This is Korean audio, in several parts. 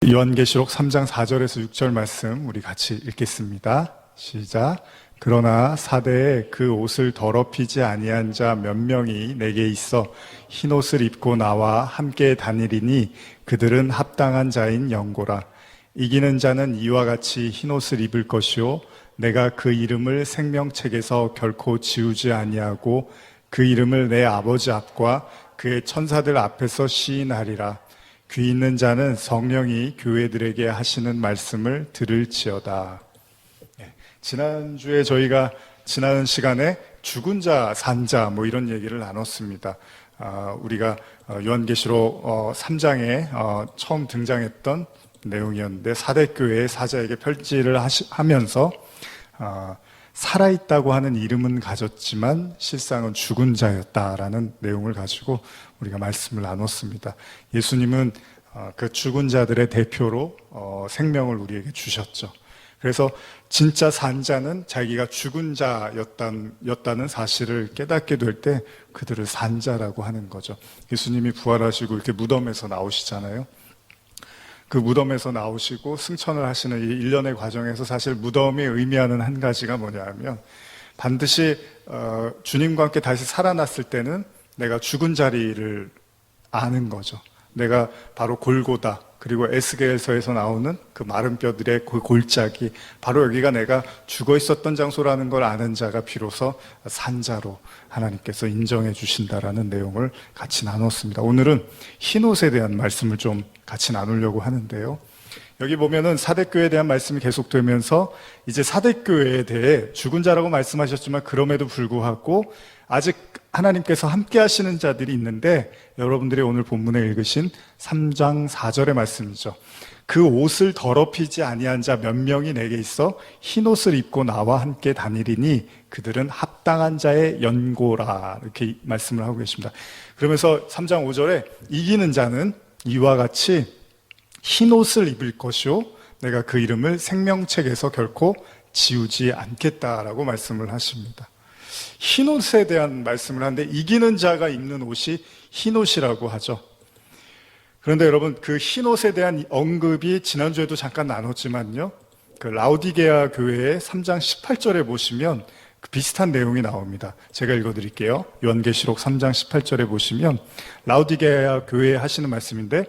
요한계시록 3장 4절에서 6절 말씀 우리 같이 읽겠습니다. 시작. 그러나 사대에 그 옷을 더럽히지 아니한 자 몇 명이 내게 있어 흰옷을 입고 나와 함께 다니리니 그들은 합당한 자인 영고라. 이기는 자는 이와 같이 흰옷을 입을 것이요 내가 그 이름을 생명책에서 결코 지우지 아니하고 그 이름을 내 아버지 앞과 그의 천사들 앞에서 시인하리라. 귀 있는 자는 성령이 교회들에게 하시는 말씀을 들을지어다. 지난주에 저희가 지난 시간에 죽은 자, 산 자 뭐 이런 얘기를 나눴습니다. 우리가 요한계시록 3장에 처음 등장했던 내용이었는데 사대교회의 사자에게 편지를 하면서 살아있다고 하는 이름은 가졌지만 실상은 죽은 자였다라는 내용을 가지고 우리가 말씀을 나눴습니다. 예수님은 그 죽은 자들의 대표로 생명을 우리에게 주셨죠. 그래서 진짜 산 자는 자기가 죽은 자였다는 사실을 깨닫게 될 때 그들을 산 자라고 하는 거죠. 예수님이 부활하시고 이렇게 무덤에서 나오시잖아요. 그 무덤에서 나오시고 승천을 하시는 이 일련의 과정에서 사실 무덤이 의미하는 한 가지가 뭐냐 하면 반드시 주님과 함께 다시 살아났을 때는 내가 죽은 자리를 아는 거죠. 내가 바로 골고다, 그리고 에스겔서에서 나오는 그 마른 뼈들의 그 골짜기, 바로 여기가 내가 죽어 있었던 장소라는 걸 아는 자가 비로소 산자로 하나님께서 인정해 주신다라는 내용을 같이 나눴습니다. 오늘은 흰옷에 대한 말씀을 좀 같이 나누려고 하는데요. 여기 보면은 사대교회에 대한 말씀이 계속되면서 이제 사대교회에 대해 죽은 자라고 말씀하셨지만 그럼에도 불구하고 아직 하나님께서 함께 하시는 자들이 있는데 여러분들이 오늘 본문에 읽으신 3장 4절의 말씀이죠. 그 옷을 더럽히지 아니한 자 몇 명이 내게 있어 흰옷을 입고 나와 함께 다니리니 그들은 합당한 자의 연고라, 이렇게 말씀을 하고 계십니다. 그러면서 3장 5절에 이기는 자는 이와 같이 흰옷을 입을 것이요 내가 그 이름을 생명책에서 결코 지우지 않겠다라고 말씀을 하십니다. 흰옷에 대한 말씀을 하는데 이기는 자가 입는 옷이 흰옷이라고 하죠. 그런데 여러분 그 흰옷에 대한 언급이 지난주에도 잠깐 나눴지만요, 그 라우디게아 교회의 3장 18절에 보시면 그 비슷한 내용이 나옵니다. 제가 읽어드릴게요. 요한계시록 3장 18절에 보시면 라우디게아 교회에 하시는 말씀인데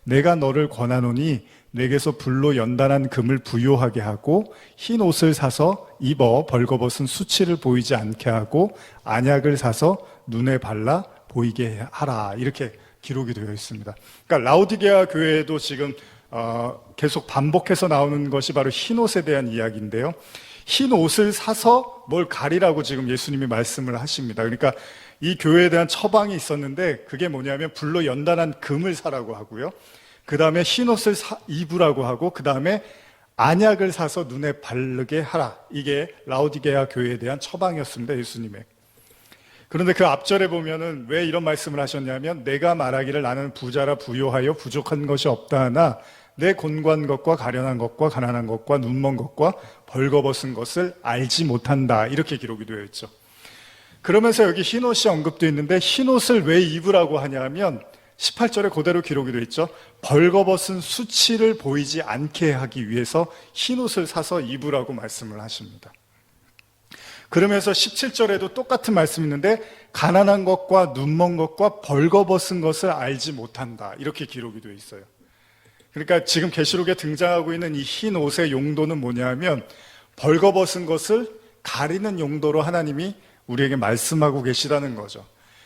내가 너를 권하노니 내게서 불로 연단한 금을 부요하게 하고 흰 옷을 사서 입어 벌거벗은 수치를 보이지 않게 하고 안약을 사서 눈에 발라 보이게 하라, 이렇게 기록이 되어 있습니다. 그러니까 라우디게아 교회에도 지금 계속 반복해서 나오는 것이 바로 흰 옷에 대한 이야기인데요. 흰 옷을 사서 뭘 가리라고 지금 예수님이 말씀을 하십니다. 그러니까 이 교회에 대한 처방이 있었는데 그게 뭐냐면 불로 연단한 금을 사라고 하고요, 그 다음에 흰옷을 입으라고 하고, 그 다음에 안약을 사서 눈에 바르게 하라. 이게 라우디게아 교회에 대한 처방이었습니다, 예수님의. 그런데 그 앞절에 보면은 왜 이런 말씀을 하셨냐면 내가 말하기를 나는 부자라 부요하여 부족한 것이 없다 하나 내 곤고한 것과 가련한 것과 가난한 것과 눈먼 것과 벌거벗은 것을 알지 못한다, 이렇게 기록이 되어 있죠. 그러면서 여기 흰옷이 언급되어 있는데 흰옷을 왜 입으라고 하냐면 18절에 그대로 기록이 되어 있죠. 벌거벗은 수치를 보이지 않게 하기 위해서 흰옷을 사서 입으라고 말씀을 하십니다. 그러면서 17절에도 똑같은 말씀이 있는데 가난한 것과 눈먼 것과 벌거벗은 것을 알지 못한다, 이렇게 기록이 되어 있어요. 그러니까 지금 계시록에 등장하고 있는 이 흰 옷의 용도는 뭐냐면 벌거벗은 것을 가리는 용도로 하나님이 우리에게 말씀하고 계시다는 거죠.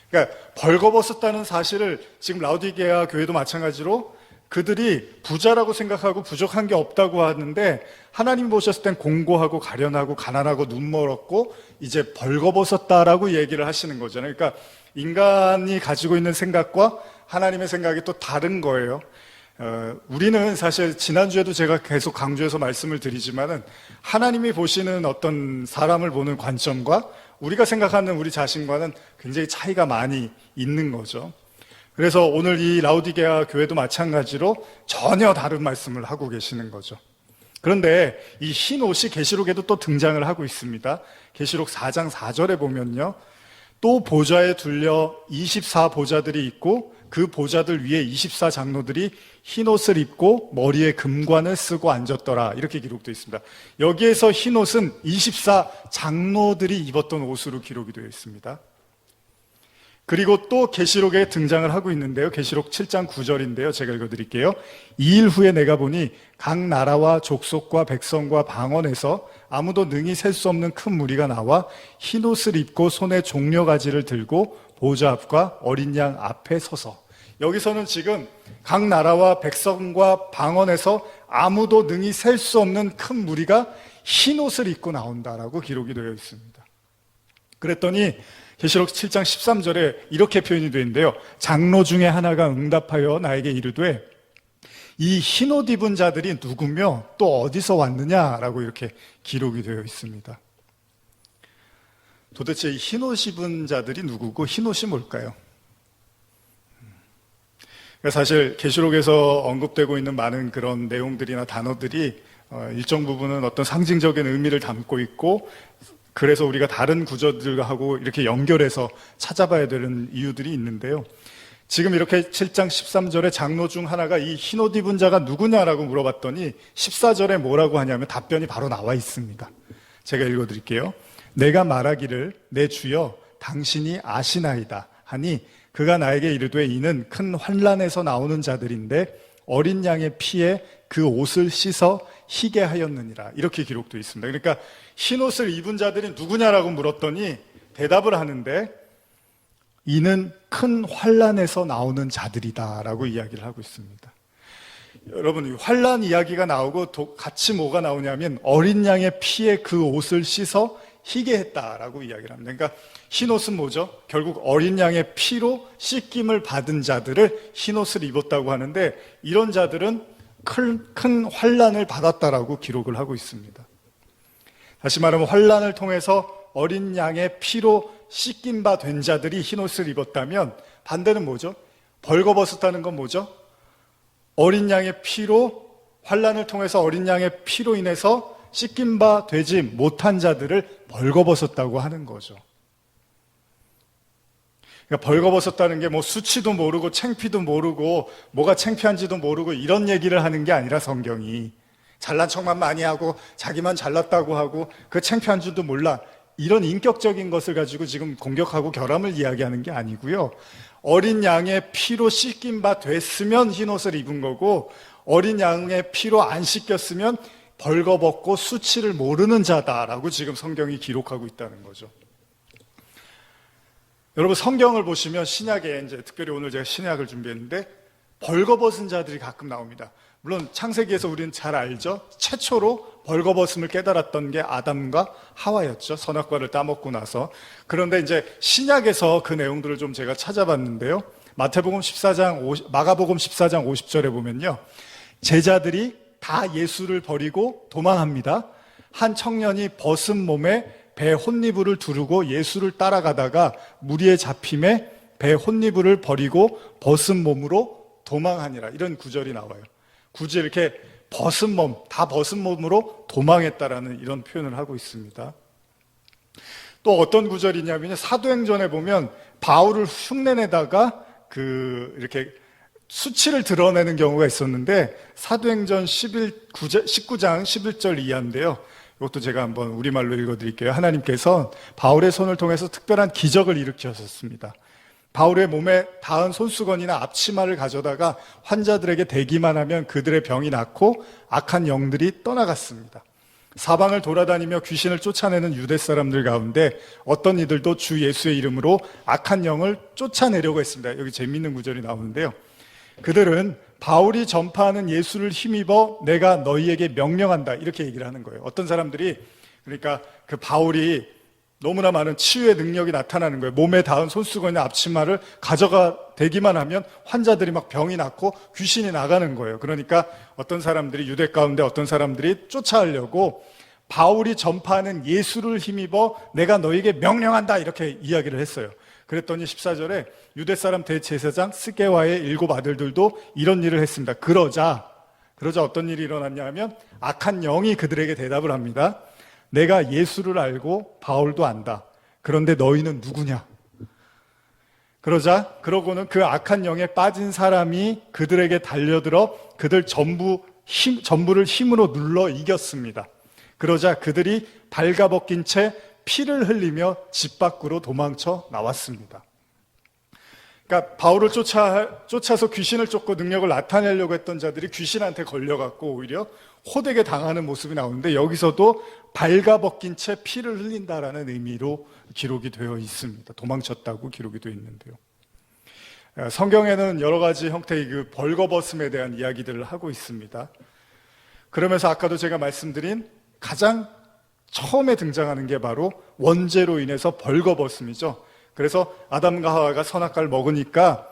그러니까 벌거벗었다는 사실을 지금 라우디게아 교회도 마찬가지로 그들이 부자라고 생각하고 부족한 게 없다고 하는데 하나님 보셨을 땐 공고하고 가련하고 가난하고 눈멀었고 이제 벌거벗었다라고 얘기를 하시는 거잖아요. 그러니까 인간이 가지고 있는 생각과 하나님의 생각이 또 다른 거예요. 우리는 사실 지난주에도 제가 계속 강조해서 말씀을 드리지만은 하나님이 보시는 어떤 사람을 보는 관점과 우리가 생각하는 우리 자신과는 굉장히 차이가 많이 있는 거죠. 그래서 오늘 이 라우디게아 교회도 마찬가지로 전혀 다른 말씀을 하고 계시는 거죠. 그런데 이 흰 옷이 계시록에도 또 등장을 하고 있습니다. 계시록 4장 4절에 보면요, 또 보좌에 둘려 24보좌들이 있고 그 보좌들 위에 24장로들이 흰옷을 입고 머리에 금관을 쓰고 앉았더라. 이렇게 기록되어 있습니다. 여기에서 흰옷은 24장로들이 입었던 옷으로 기록이 되어 있습니다. 그리고 또 계시록에 등장을 하고 있는데요. 계시록 7장 9절인데요. 제가 읽어드릴게요. 2일 후에 내가 보니 각 나라와 족속과 백성과 방언에서 아무도 능히 셀 수 없는 큰 무리가 나와 흰옷을 입고 손에 종려가지를 들고 보좌 앞과 어린 양 앞에 서서, 여기서는 지금 각 나라와 백성과 방언에서 아무도 능히 셀 수 없는 큰 무리가 흰옷을 입고 나온다라고 기록이 되어 있습니다. 그랬더니 계시록 7장 13절에 이렇게 표현이 되어 있는데요. 장로 중에 하나가 응답하여 나에게 이르되 이 흰옷 입은 자들이 누구며 또 어디서 왔느냐라고 이렇게 기록이 되어 있습니다. 도대체 이 흰옷 입은 자들이 누구고 흰옷이 뭘까요? 사실 계시록에서 언급되고 있는 많은 그런 내용들이나 단어들이 일정 부분은 어떤 상징적인 의미를 담고 있고, 그래서 우리가 다른 구절들하고 이렇게 연결해서 찾아봐야 되는 이유들이 있는데요. 지금 이렇게 7장 13절에 장로 중 하나가 이 흰옷 입은 자가 누구냐라고 물어봤더니 14절에 뭐라고 하냐면 답변이 바로 나와 있습니다. 제가 읽어드릴게요. 내가 말하기를 내 주여 당신이 아시나이다 하니 그가 나에게 이르되 이는 큰 환난에서 나오는 자들인데 어린 양의 피에 그 옷을 씻어 희게 하였느니라. 이렇게 기록되어 있습니다. 그러니까 흰옷을 입은 자들이 누구냐라고 물었더니 대답을 하는데 이는 큰 환난에서 나오는 자들이다라고 이야기를 하고 있습니다. 여러분, 환난 이야기가 나오고 같이 뭐가 나오냐면 어린 양의 피에 그 옷을 씻어 희게 했다라고 이야기를 합니다. 그러니까 흰옷은 뭐죠? 결국 어린 양의 피로 씻김을 받은 자들을 흰옷을 입었다고 하는데, 이런 자들은 큰 환난을 받았다라고 기록을 하고 있습니다. 다시 말하면 환난을 통해서 어린 양의 피로 씻긴 바 된 자들이 흰옷을 입었다면, 반대는 뭐죠? 벌거벗었다는 건 뭐죠? 어린 양의 피로, 환난을 통해서 어린 양의 피로 인해서 씻긴 바 되지 못한 자들을 벌거벗었다고 하는 거죠. 그러니까 벌거벗었다는 게 뭐 수치도 모르고 창피도 모르고 뭐가 창피한지도 모르고 이런 얘기를 하는 게 아니라, 성경이 잘난 척만 많이 하고 자기만 잘났다고 하고 그 창피한 줄도 몰라, 이런 인격적인 것을 가지고 지금 공격하고 결함을 이야기하는 게 아니고요. 어린 양의 피로 씻긴 바 됐으면 흰옷을 입은 거고, 어린 양의 피로 안 씻겼으면 벌거벗고 수치를 모르는 자다라고 지금 성경이 기록하고 있다는 거죠. 여러분, 성경을 보시면 신약에, 이제 특별히 오늘 제가 신약을 준비했는데 벌거벗은 자들이 가끔 나옵니다. 물론 창세기에서 우리는 잘 알죠. 최초로 벌거벗음을 깨달았던 게 아담과 하와였죠. 선악과를 따먹고 나서. 그런데 이제 신약에서 그 내용들을 좀 제가 찾아봤는데요. 마가복음 14장 50절에 보면요, 제자들이 다 예수를 버리고 도망합니다. 한 청년이 벗은 몸에 배 혼니부를 두르고 예수를 따라가다가 무리에 잡힘에 배 혼니부를 버리고 벗은 몸으로 도망하니라. 이런 구절이 나와요. 굳이 이렇게 벗은 몸, 다 벗은 몸으로 도망했다라는 이런 표현을 하고 있습니다. 또 어떤 구절이냐면요, 사도행전에 보면 바울을 흉내내다가 이렇게 수치를 드러내는 경우가 있었는데, 사도행전 19장 11절 이하인데요. 이것도 제가 한번 우리말로 읽어드릴게요. 하나님께서 바울의 손을 통해서 특별한 기적을 일으키셨습니다. 바울의 몸에 닿은 손수건이나 앞치마를 가져다가 환자들에게 대기만 하면 그들의 병이 낫고 악한 영들이 떠나갔습니다. 사방을 돌아다니며 귀신을 쫓아내는 유대 사람들 가운데 어떤 이들도 주 예수의 이름으로 악한 영을 쫓아내려고 했습니다. 여기 재미있는 구절이 나오는데요. 그들은 바울이 전파하는 예수를 힘입어 내가 너희에게 명령한다, 이렇게 얘기를 하는 거예요. 어떤 사람들이, 그러니까 그 바울이 너무나 많은 치유의 능력이 나타나는 거예요. 몸에 닿은 손수건이나 앞치마를 가져가 대기만 하면 환자들이 막 병이 낫고 귀신이 나가는 거예요. 그러니까 어떤 사람들이, 유대 가운데 어떤 사람들이 쫓아하려고 바울이 전파하는 예수를 힘입어 내가 너희에게 명령한다, 이렇게 이야기를 했어요. 그랬더니 14절에 유대 사람 대제사장 스게와의 7 아들들도 이런 일을 했습니다. 그러자 어떤 일이 일어났냐 하면 악한 영이 그들에게 대답을 합니다. 내가 예수를 알고 바울도 안다. 그런데 너희는 누구냐? 그러고는 그 악한 영에 빠진 사람이 그들에게 달려들어 그들 전부를 힘으로 눌러 이겼습니다. 그러자 그들이 발가벗긴 채 피를 흘리며 집 밖으로 도망쳐 나왔습니다. 그러니까 바울을 쫓아서 귀신을 쫓고 능력을 나타내려고 했던 자들이 귀신한테 걸려갖고 오히려 호되게 당하는 모습이 나오는데, 여기서도 발가벗긴 채 피를 흘린다라는 의미로 기록이 되어 있습니다. 도망쳤다고 기록이 되어 있는데요. 성경에는 여러 가지 형태의 그 벌거벗음에 대한 이야기들을 하고 있습니다. 그러면서 아까도 제가 말씀드린 가장 처음에 등장하는 게 바로 원죄로 인해서 벌거벗음이죠. 그래서 아담과 하와가 선악과를 먹으니까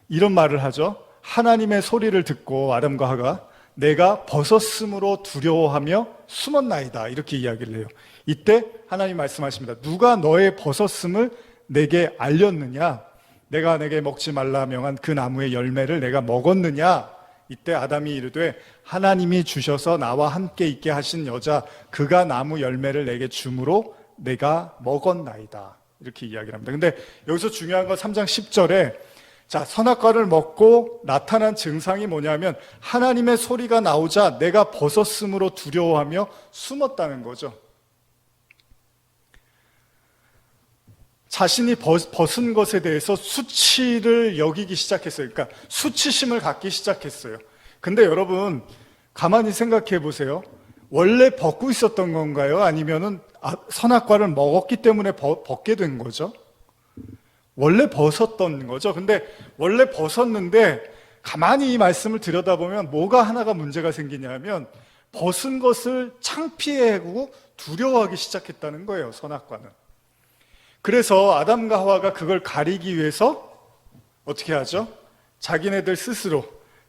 이런 말을 하죠. 하나님의 소리를 듣고 아담과 하와가 내가 벗었으므로 두려워하며 숨었나이다, 이렇게 이야기를 해요. 이때 하나님 말씀하십니다. 누가 너의 벗었음을 내게 알렸느냐? 내가 내게 먹지 말라 명한 그 나무의 열매를 내가 먹었느냐? 이때 아담이 이르되 하나님이 주셔서 나와 함께 있게 하신 여자 그가 나무 열매를 내게 주므로 내가 먹었나이다, 이렇게 이야기를 합니다. 근데 여기서 중요한 건 3장 10절에 자, 선악과를 먹고 나타난 증상이 뭐냐면 하나님의 소리가 나오자 내가 벗었으므로 두려워하며 숨었다는 거죠. 자신이 벗은 것에 대해서 수치를 여기기 시작했어요. 그러니까 수치심을 갖기 시작했어요. 근데 여러분 가만히 생각해 보세요. 원래 벗고 있었던 건가요? 아니면은 선악과를 먹었기 때문에 벗게 된 거죠? 원래 벗었던 거죠. 근데 원래 벗었는데 가만히 이 말씀을 들여다보면 뭐가 하나가 문제가 생기냐면 벗은 것을 창피해하고 두려워하기 시작했다는 거예요, 선악과는. 그래서 아담과 하와가 그걸 가리기 위해서 어떻게 하죠? 자기네들 스스로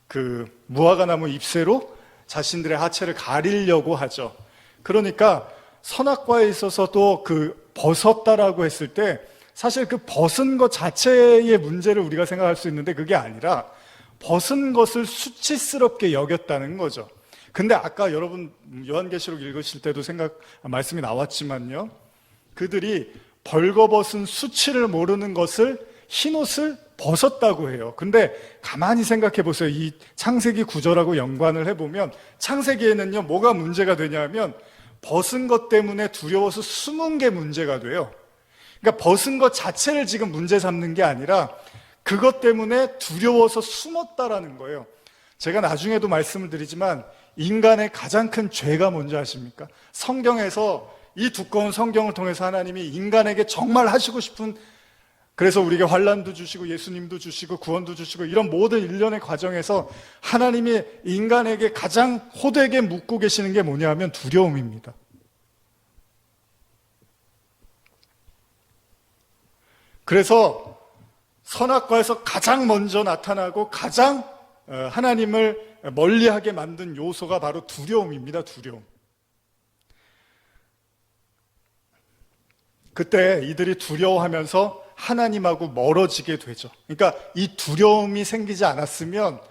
그 무화과 나무 잎새로 자신들의 하체를 가리려고 하죠. 그러니까 선악과에 있어서도 그 벗었다라고 했을 때 사실 그 벗은 것 자체의 문제를 우리가 생각할 수 있는데 그게 아니라 벗은 것을 수치스럽게 여겼다는 거죠. 근데 아까 여러분 요한계시록 읽으실 때도 말씀이 나왔지만요, 그들이 벌거벗은 수치를 모르는 것을 흰옷을 벗었다고 해요. 근데 가만히 생각해 보세요. 이 창세기 구절하고 연관을 해보면 창세기에는요 뭐가 문제가 되냐면 벗은 것 때문에 두려워서 숨은 게 문제가 돼요. 그러니까 벗은 것 자체를 지금 문제 삼는 게 아니라 그것 때문에 두려워서 숨었다라는 거예요. 제가 나중에도 말씀을 드리지만 인간의 가장 큰 죄가 뭔지 아십니까? 성경에서 이 두꺼운 성경을 통해서 하나님이 인간에게 정말 하시고 싶은, 그래서 우리에게 환난도 주시고 예수님도 주시고 구원도 주시고 이런 모든 일련의 과정에서 하나님이 인간에게 가장 호되게 묻고 계시는 게 뭐냐면 두려움입니다. 그래서 선악과에서 가장 먼저 나타나고 가장 하나님을 멀리하게 만든 요소가 바로 두려움입니다. 두려움. 그때 이들이 두려워하면서 하나님하고 멀어지게 되죠. 그러니까 이 두려움이 생기지 않았으면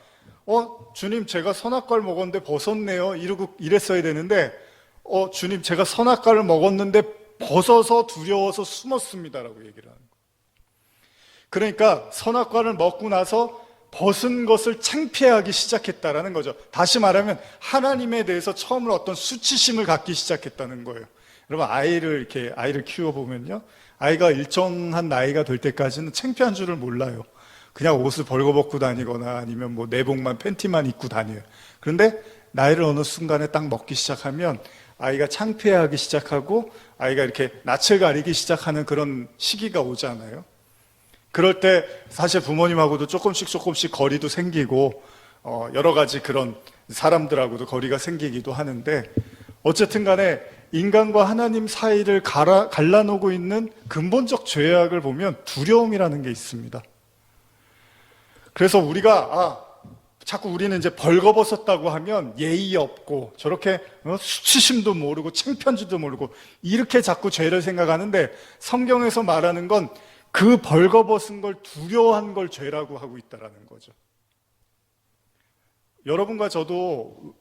주님 제가 선악과를 먹었는데 벗었네요 이랬어야 되는데 주님 제가 선악과를 먹었는데 벗어서 두려워서 숨었습니다라고 얘기를 하는 거예요. 그러니까 선악과를 먹고 나서 벗은 것을 창피하기 시작했다라는 거죠. 다시 말하면 하나님에 대해서 처음으로 어떤 수치심을 갖기 시작했다는 거예요. 여러분 아이를 키워보면요, 아이가 일정한 나이가 될 때까지는 창피한 줄을 몰라요. 그냥 옷을 벌거벗고 다니거나 아니면 뭐 내복만 팬티만 입고 다녀요. 그런데 나이를 어느 순간에 딱 먹기 시작하면 아이가 창피해하기 시작하고 아이가 이렇게 낯을 가리기 시작하는 그런 시기가 오잖아요. 그럴 때 사실 부모님하고도 조금씩 거리도 생기고 여러 가지 그런 사람들하고도 거리가 생기기도 하는데, 어쨌든 간에 인간과 하나님 사이를 갈라놓고 있는 근본적 죄악을 보면 두려움이라는 게 있습니다. 그래서 우리가 자꾸 우리는 이제 벌거벗었다고 하면 예의 없고 저렇게 수치심도 모르고 창피한지도 모르고 이렇게 자꾸 죄를 생각하는데, 성경에서 말하는 건 그 벌거벗은 걸 두려워한 걸 죄라고 하고 있다는 거죠. 여러분과 저도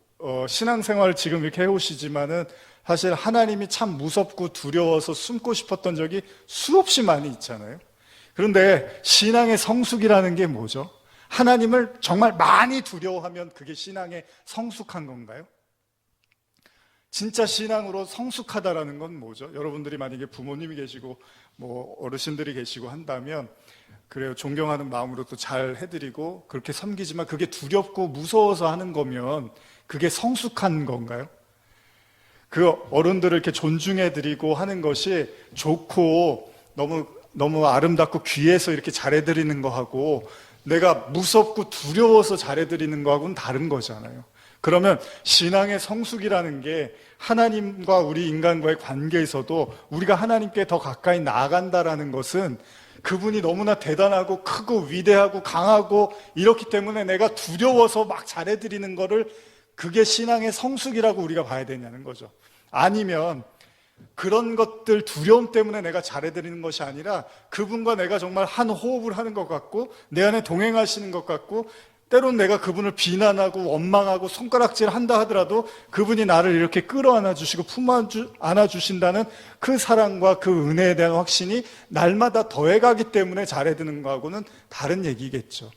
신앙생활을 지금 이렇게 해오시지만은 사실 하나님이 참 무섭고 두려워서 숨고 싶었던 적이 수없이 많이 있잖아요. 그런데 신앙의 성숙이라는 게 뭐죠? 하나님을 정말 많이 두려워하면 그게 신앙의 성숙한 건가요? 진짜 신앙으로 성숙하다라는 건 뭐죠? 여러분들이 만약에 부모님이 계시고 뭐 어르신들이 계시고 한다면 그래요, 존경하는 마음으로 또 잘 해드리고 그렇게 섬기지만 그게 두렵고 무서워서 하는 거면 그게 성숙한 건가요? 그 어른들을 이렇게 존중해드리고 하는 것이 좋고 너무 아름답고 귀해서 이렇게 잘해드리는 거하고 내가 무섭고 두려워서 잘해드리는 거하고는 다른 거잖아요. 그러면 신앙의 성숙이라는 게 하나님과 우리 인간과의 관계에서도 우리가 하나님께 더 가까이 나아간다라는 것은 그분이 너무나 대단하고 크고 위대하고 강하고 이렇기 때문에 내가 두려워서 막 잘해드리는 거를 그게 신앙의 성숙이라고 우리가 봐야 되냐는 거죠. 아니면 그런 것들 두려움 때문에 내가 잘해드리는 것이 아니라 그분과 내가 정말 한 호흡을 하는 것 같고 내 안에 동행하시는 것 같고 때론 내가 그분을 비난하고 원망하고 손가락질 한다 하더라도 그분이 나를 이렇게 끌어안아 주시고 품안아 주신다는 그 사랑과 그 은혜에 대한 확신이 날마다 더해가기 때문에 잘해드는 거하고는 다른 얘기겠죠.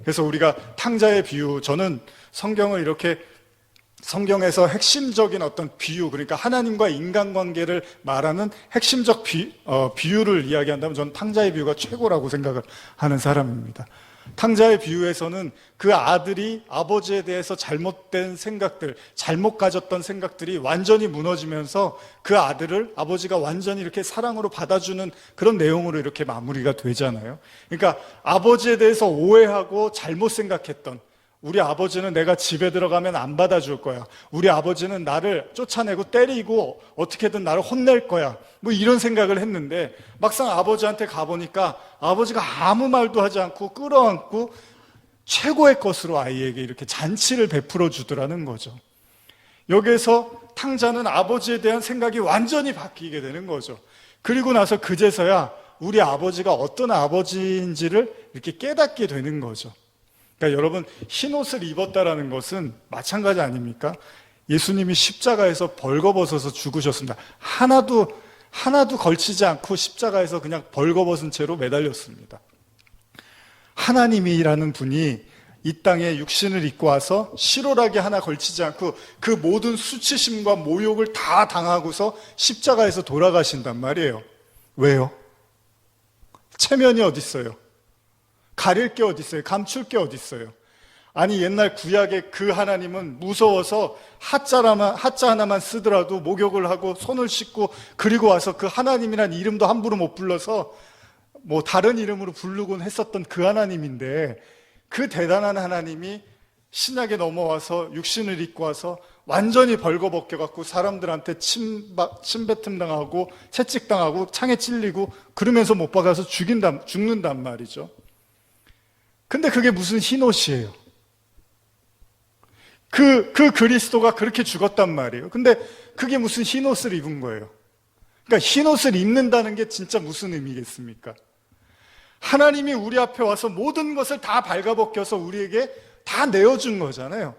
그래서 우리가 탕자의 비유, 저는 성경을 이렇게 성경에서 핵심적인 어떤 비유, 그러니까 하나님과 인간관계를 말하는 핵심적 비유를 이야기한다면 저는 탕자의 비유가 최고라고 생각을 하는 사람입니다. 탕자의 비유에서는 그 아들이 아버지에 대해서 잘못된 생각들, 잘못 가졌던 생각들이 완전히 무너지면서 그 아들을 아버지가 완전히 이렇게 사랑으로 받아주는 그런 내용으로 이렇게 마무리가 되잖아요. 그러니까 아버지에 대해서 오해하고 잘못 생각했던, 우리 아버지는 내가 집에 들어가면 안 받아줄 거야, 우리 아버지는 나를 쫓아내고 때리고 어떻게든 나를 혼낼 거야, 뭐 이런 생각을 했는데 막상 아버지한테 가보니까 아버지가 아무 말도 하지 않고 끌어안고 최고의 것으로 아이에게 이렇게 잔치를 베풀어 주더라는 거죠. 여기에서 탕자는 아버지에 대한 생각이 완전히 바뀌게 되는 거죠. 그리고 나서 그제서야 우리 아버지가 어떤 아버지인지를 이렇게 깨닫게 되는 거죠. 그러니까 여러분, 흰옷을 입었다라는 것은 마찬가지 아닙니까? 예수님이 십자가에서 벌거벗어서 죽으셨습니다. 하나도 걸치지 않고 십자가에서 그냥 벌거벗은 채로 매달렸습니다. 하나님이라는 분이 이 땅에 육신을 입고 와서 실오라기 하나 걸치지 않고 그 모든 수치심과 모욕을 다 당하고서 십자가에서 돌아가신단 말이에요. 왜요? 체면이 어디 있어요? 가릴 게 어디 있어요? 감출 게 어디 있어요? 아니, 옛날 구약의 그 하나님은 무서워서 하자 하나만 쓰더라도 목욕을 하고 손을 씻고 그리고 와서 그 하나님이란 이름도 함부로 못 불러서 뭐 다른 이름으로 부르곤 했었던 그 하나님인데, 그 대단한 하나님이 신약에 넘어와서 육신을 입고 와서 완전히 벌거벗겨갖고 사람들한테 침뱉음 당하고 채찍당하고 창에 찔리고 그러면서 못 박아서 죽는단 말이죠. 근데 그게 무슨 흰옷이에요? 그 그리스도가 그렇게 죽었단 말이에요. 근데 그게 무슨 흰옷을 입은 거예요? 그러니까 흰옷을 입는다는 게 진짜 무슨 의미겠습니까? 하나님이 우리 앞에 와서 모든 것을 다 발가벗겨서 우리에게 다 내어준 거잖아요.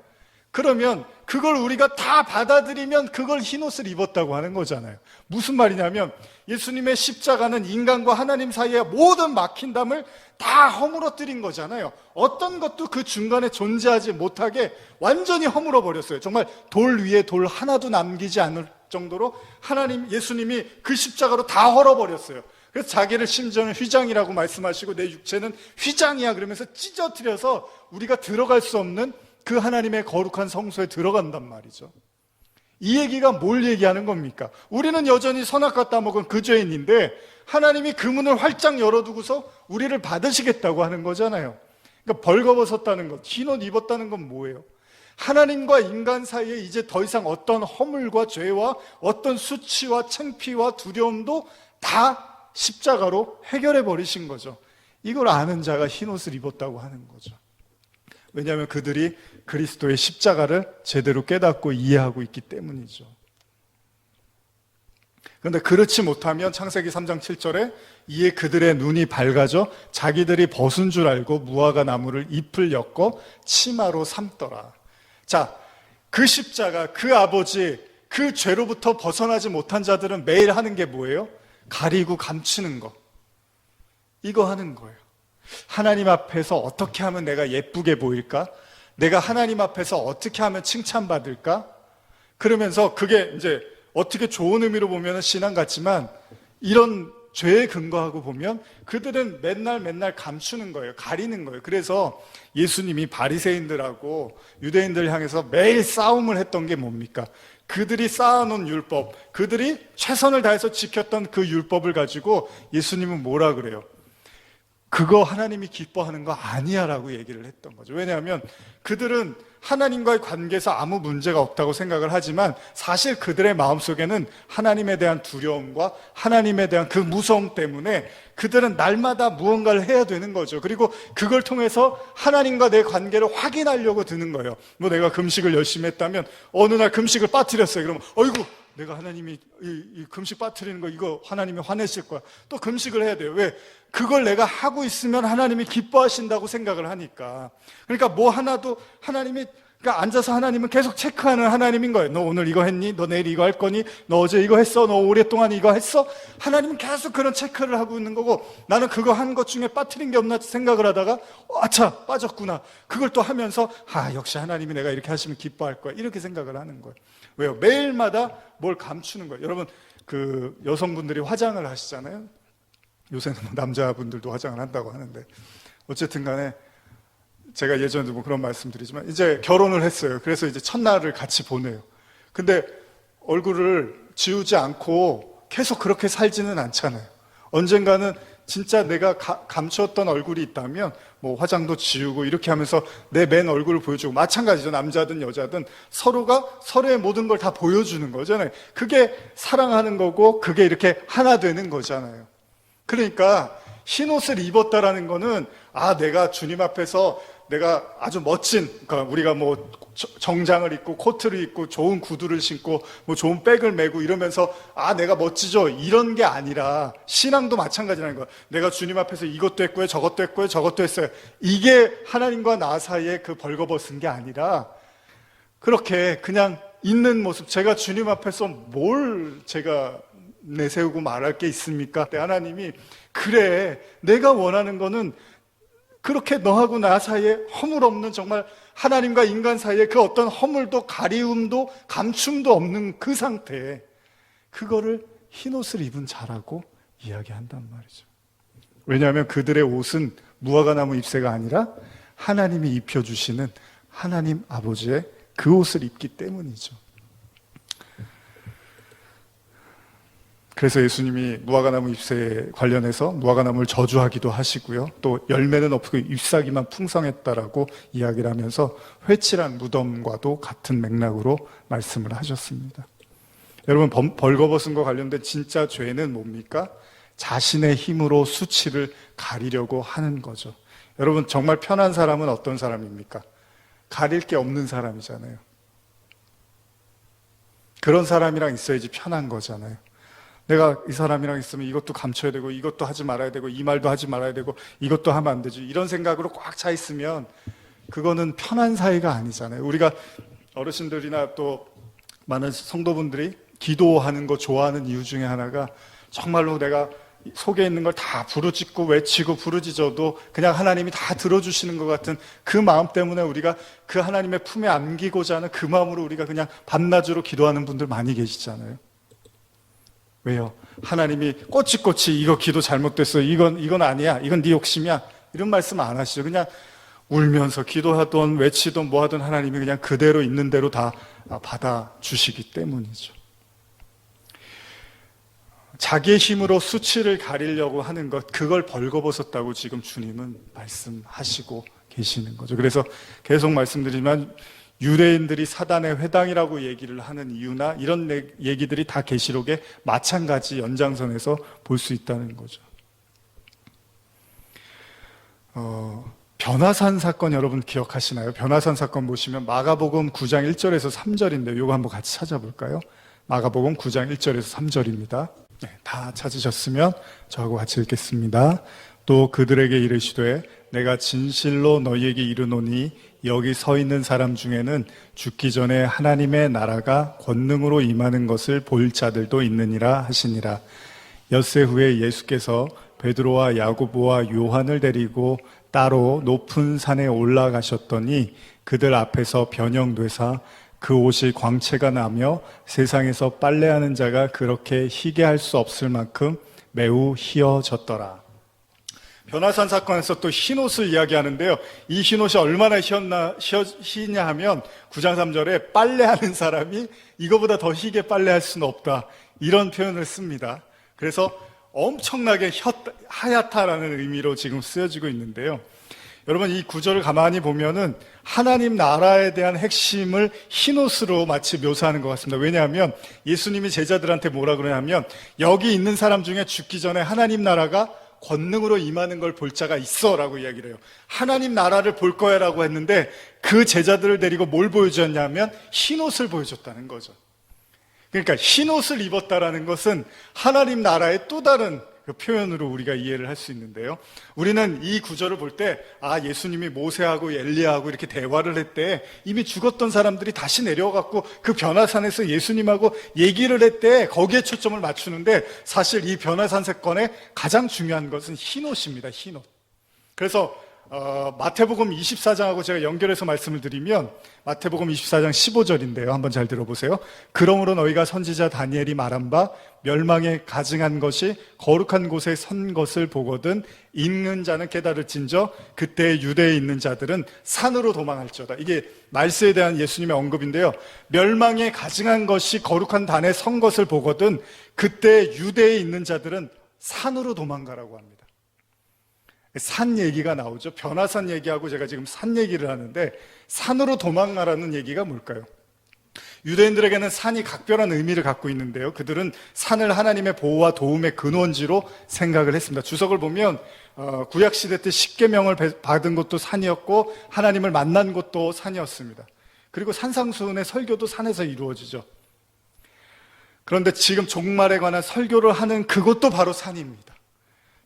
그러면 그걸 우리가 다 받아들이면 그걸 흰옷을 입었다고 하는 거잖아요. 무슨 말이냐면 예수님의 십자가는 인간과 하나님 사이의 모든 막힌 담을 다 허물어뜨린 거잖아요. 어떤 것도 그 중간에 존재하지 못하게 완전히 허물어 버렸어요. 정말 돌 위에 돌 하나도 남기지 않을 정도로 예수님이 그 십자가로 다 헐어버렸어요. 그래서 자기를 심지어는 휘장이라고 말씀하시고 내 육체는 휘장이야 그러면서 찢어뜨려서 우리가 들어갈 수 없는 그 하나님의 거룩한 성소에 들어간단 말이죠. 이 얘기가 뭘 얘기하는 겁니까? 우리는 여전히 선악과 따먹은 그 죄인인데 하나님이 그 문을 활짝 열어두고서 우리를 받으시겠다고 하는 거잖아요. 그러니까 벌거벗었다는 것, 흰옷 입었다는 건 뭐예요? 하나님과 인간 사이에 이제 더 이상 어떤 허물과 죄와 어떤 수치와 창피와 두려움도 다 십자가로 해결해 버리신 거죠. 이걸 아는 자가 흰옷을 입었다고 하는 거죠. 왜냐하면 그들이 그리스도의 십자가를 제대로 깨닫고 이해하고 있기 때문이죠. 그런데 그렇지 못하면 창세기 3장 7절에 이에 그들의 눈이 밝아져 자기들이 벗은 줄 알고 무화과 나무를 잎을 엮어 치마로 삼더라. 자, 그 십자가, 그 아버지, 그 죄로부터 벗어나지 못한 자들은 매일 하는 게 뭐예요? 가리고 감추는 거. 이거 하는 거예요. 하나님 앞에서 어떻게 하면 내가 예쁘게 보일까? 내가 하나님 앞에서 어떻게 하면 칭찬받을까? 그러면서 그게 이제 어떻게 좋은 의미로 보면 신앙 같지만 이런 죄에 근거하고 보면 그들은 맨날 감추는 거예요. 가리는 거예요. 그래서 예수님이 바리새인들하고 유대인들 향해서 매일 싸움을 했던 게 뭡니까? 그들이 쌓아놓은 율법, 그들이 최선을 다해서 지켰던 그 율법을 가지고 예수님은 뭐라 그래요? 그거 하나님이 기뻐하는 거 아니야 라고 얘기를 했던 거죠. 왜냐하면 그들은 하나님과의 관계에서 아무 문제가 없다고 생각을 하지만 사실 그들의 마음속에는 하나님에 대한 두려움과 하나님에 대한 그 무서움 때문에 그들은 날마다 무언가를 해야 되는 거죠. 그리고 그걸 통해서 하나님과 내 관계를 확인하려고 드는 거예요. 뭐 내가 금식을 열심히 했다면 어느 날 금식을 빠뜨렸어요. 그러면 어이구 내가 하나님이 이 금식 빠뜨리는 거 이거 하나님이 화내실 거야. 또 금식을 해야 돼요. 왜? 그걸 내가 하고 있으면 하나님이 기뻐하신다고 생각을 하니까. 그러니까 뭐 하나도 하나님이 그러니까 앉아서 하나님은 계속 체크하는 하나님인 거예요. 너 오늘 이거 했니? 너 내일 이거 할 거니? 너 어제 이거 했어? 너 오랫동안 이거 했어? 하나님은 계속 그런 체크를 하고 있는 거고 나는 그거 한 것 중에 빠뜨린 게 없나 생각을 하다가 아차 빠졌구나. 그걸 또 하면서 역시 하나님이 내가 이렇게 하시면 기뻐할 거야. 이렇게 생각을 하는 거예요. 왜요? 매일마다 뭘 감추는 거예요. 여러분 그 여성분들이 화장을 하시잖아요. 요새는 남자분들도 화장을 한다고 하는데 어쨌든 간에 제가 예전에도 뭐 그런 말씀 드리지만 이제 결혼을 했어요. 그래서 이제 첫날을 같이 보내요. 근데 얼굴을 지우지 않고 계속 그렇게 살지는 않잖아요. 언젠가는 진짜 내가 감추었던 얼굴이 있다면 뭐 화장도 지우고 이렇게 하면서 내 맨 얼굴을 보여주고 마찬가지죠. 남자든 여자든 서로가 서로의 모든 걸 다 보여주는 거잖아요. 그게 사랑하는 거고 그게 이렇게 하나 되는 거잖아요. 그러니까 흰 옷을 입었다라는 거는 내가 주님 앞에서 내가 아주 멋진, 그러니까 우리가 뭐 정장을 입고 코트를 입고 좋은 구두를 신고 뭐 좋은 백을 메고 이러면서 내가 멋지죠 이런 게 아니라 신앙도 마찬가지라는 거야. 내가 주님 앞에서 이것도 했고요 저것도 했고요 저것도 했어요. 이게 하나님과 나 사이에 그 벌거벗은 게 아니라 그렇게 그냥 있는 모습. 제가 주님 앞에서 뭘 제가 내세우고 말할 게 있습니까? 하나님이 그래 내가 원하는 거는 그렇게 너하고 나 사이에 허물 없는 정말 하나님과 인간 사이에 그 어떤 허물도 가리움도 감춤도 없는 그 상태, 그거를 흰옷을 입은 자라고 이야기한단 말이죠. 왜냐하면 그들의 옷은 무화과나무 잎새가 아니라 하나님이 입혀주시는 하나님 아버지의 그 옷을 입기 때문이죠. 그래서 예수님이 무화과나무 잎새에 관련해서 무화과나무를 저주하기도 하시고요. 또 열매는 없고 잎사귀만 풍성했다라고 이야기를 하면서 회칠한 무덤과도 같은 맥락으로 말씀을 하셨습니다. 여러분 벌거벗은 것 관련된 진짜 죄는 뭡니까? 자신의 힘으로 수치를 가리려고 하는 거죠. 여러분 정말 편한 사람은 어떤 사람입니까? 가릴 게 없는 사람이잖아요. 그런 사람이랑 있어야지 편한 거잖아요. 내가 이 사람이랑 있으면 이것도 감춰야 되고 이것도 하지 말아야 되고 이 말도 하지 말아야 되고 이것도 하면 안 되지 이런 생각으로 꽉 차 있으면 그거는 편한 사이가 아니잖아요. 우리가 어르신들이나 또 많은 성도분들이 기도하는 거 좋아하는 이유 중에 하나가 정말로 내가 속에 있는 걸 다 부르짖고 외치고 부르짖어도 그냥 하나님이 다 들어주시는 것 같은 그 마음 때문에 우리가 그 하나님의 품에 안기고자 하는 그 마음으로 우리가 그냥 밤낮으로 기도하는 분들 많이 계시잖아요. 왜요? 하나님이 꼬치꼬치 이거 기도 잘못됐어. 이건 아니야. 이건 네 욕심이야. 이런 말씀 안 하시죠. 그냥 울면서 기도하던 외치던 뭐 하던 하나님이 그냥 그대로 있는 대로 다 받아주시기 때문이죠. 자기의 힘으로 수치를 가리려고 하는 것, 그걸 벌거벗었다고 지금 주님은 말씀하시고 계시는 거죠. 그래서 계속 말씀드리지만 유대인들이 사단의 회당이라고 얘기를 하는 이유나 이런 얘기들이 다 계시록의 마찬가지 연장선에서 볼 수 있다는 거죠. 변화산 사건 여러분 기억하시나요? 변화산 사건 보시면 마가복음 9장 1절에서 3절인데 이거 한번 같이 찾아볼까요? 마가복음 9장 1절에서 3절입니다. 네, 다 찾으셨으면 저하고 같이 읽겠습니다. 또 그들에게 이르시되 내가 진실로 너희에게 이르노니 여기 서 있는 사람 중에는 죽기 전에 하나님의 나라가 권능으로 임하는 것을 볼 자들도 있느니라 하시니라. 엿새 후에 예수께서 베드로와 야고보와 요한을 데리고 따로 높은 산에 올라가셨더니 그들 앞에서 변형되사 그 옷이 광채가 나며 세상에서 빨래하는 자가 그렇게 희게 할 수 없을 만큼 매우 희어졌더라. 변화산 사건에서 또 흰옷을 이야기하는데요. 이 흰옷이 얼마나 희냐 하면 9장 3절에 빨래하는 사람이 이거보다 더 희게 빨래할 수는 없다, 이런 표현을 씁니다. 그래서 엄청나게 하얗다라는 의미로 지금 쓰여지고 있는데요. 여러분, 이 구절을 가만히 보면은 하나님 나라에 대한 핵심을 흰옷으로 마치 묘사하는 것 같습니다. 왜냐하면 예수님이 제자들한테 뭐라 그러냐면, 여기 있는 사람 중에 죽기 전에 하나님 나라가 권능으로 임하는 걸 볼 자가 있어 라고 이야기를 해요. 하나님 나라를 볼 거야 라고 했는데 그 제자들을 데리고 뭘 보여줬냐면 흰옷을 보여줬다는 거죠. 그러니까 흰옷을 입었다라는 것은 하나님 나라의 또 다른 그 표현으로 우리가 이해를 할 수 있는데요. 우리는 이 구절을 볼 때, 예수님이 모세하고 엘리야하고 이렇게 대화를 했대, 이미 죽었던 사람들이 다시 내려와갖고 그 변화산에서 예수님하고 얘기를 했대, 거기에 초점을 맞추는데, 사실 이 변화산 사건의 가장 중요한 것은 흰옷입니다. 흰옷. 그래서 마태복음 24장하고 제가 연결해서 말씀을 드리면, 마태복음 24장 15절인데요. 한번 잘 들어보세요. 그러므로 너희가 선지자 다니엘이 말한 바 멸망에 가증한 것이 거룩한 곳에 선 것을 보거든 읽는 자는 깨달을진저 그때 유대에 있는 자들은 산으로 도망할지어다. 이게 말세에 대한 예수님의 언급인데요. 멸망에 가증한 것이 거룩한 단에 선 것을 보거든 그때 유대에 있는 자들은 산으로 도망가라고 합니다. 산 얘기가 나오죠. 변화산 얘기하고 제가 지금 산 얘기를 하는데, 산으로 도망가라는 얘기가 뭘까요? 유대인들에게는 산이 각별한 의미를 갖고 있는데요. 그들은 산을 하나님의 보호와 도움의 근원지로 생각을 했습니다. 주석을 보면 구약시대 때 십계명을 받은 곳도 산이었고 하나님을 만난 곳도 산이었습니다. 그리고 산상수훈의 설교도 산에서 이루어지죠. 그런데 지금 종말에 관한 설교를 하는 그곳도 바로 산입니다.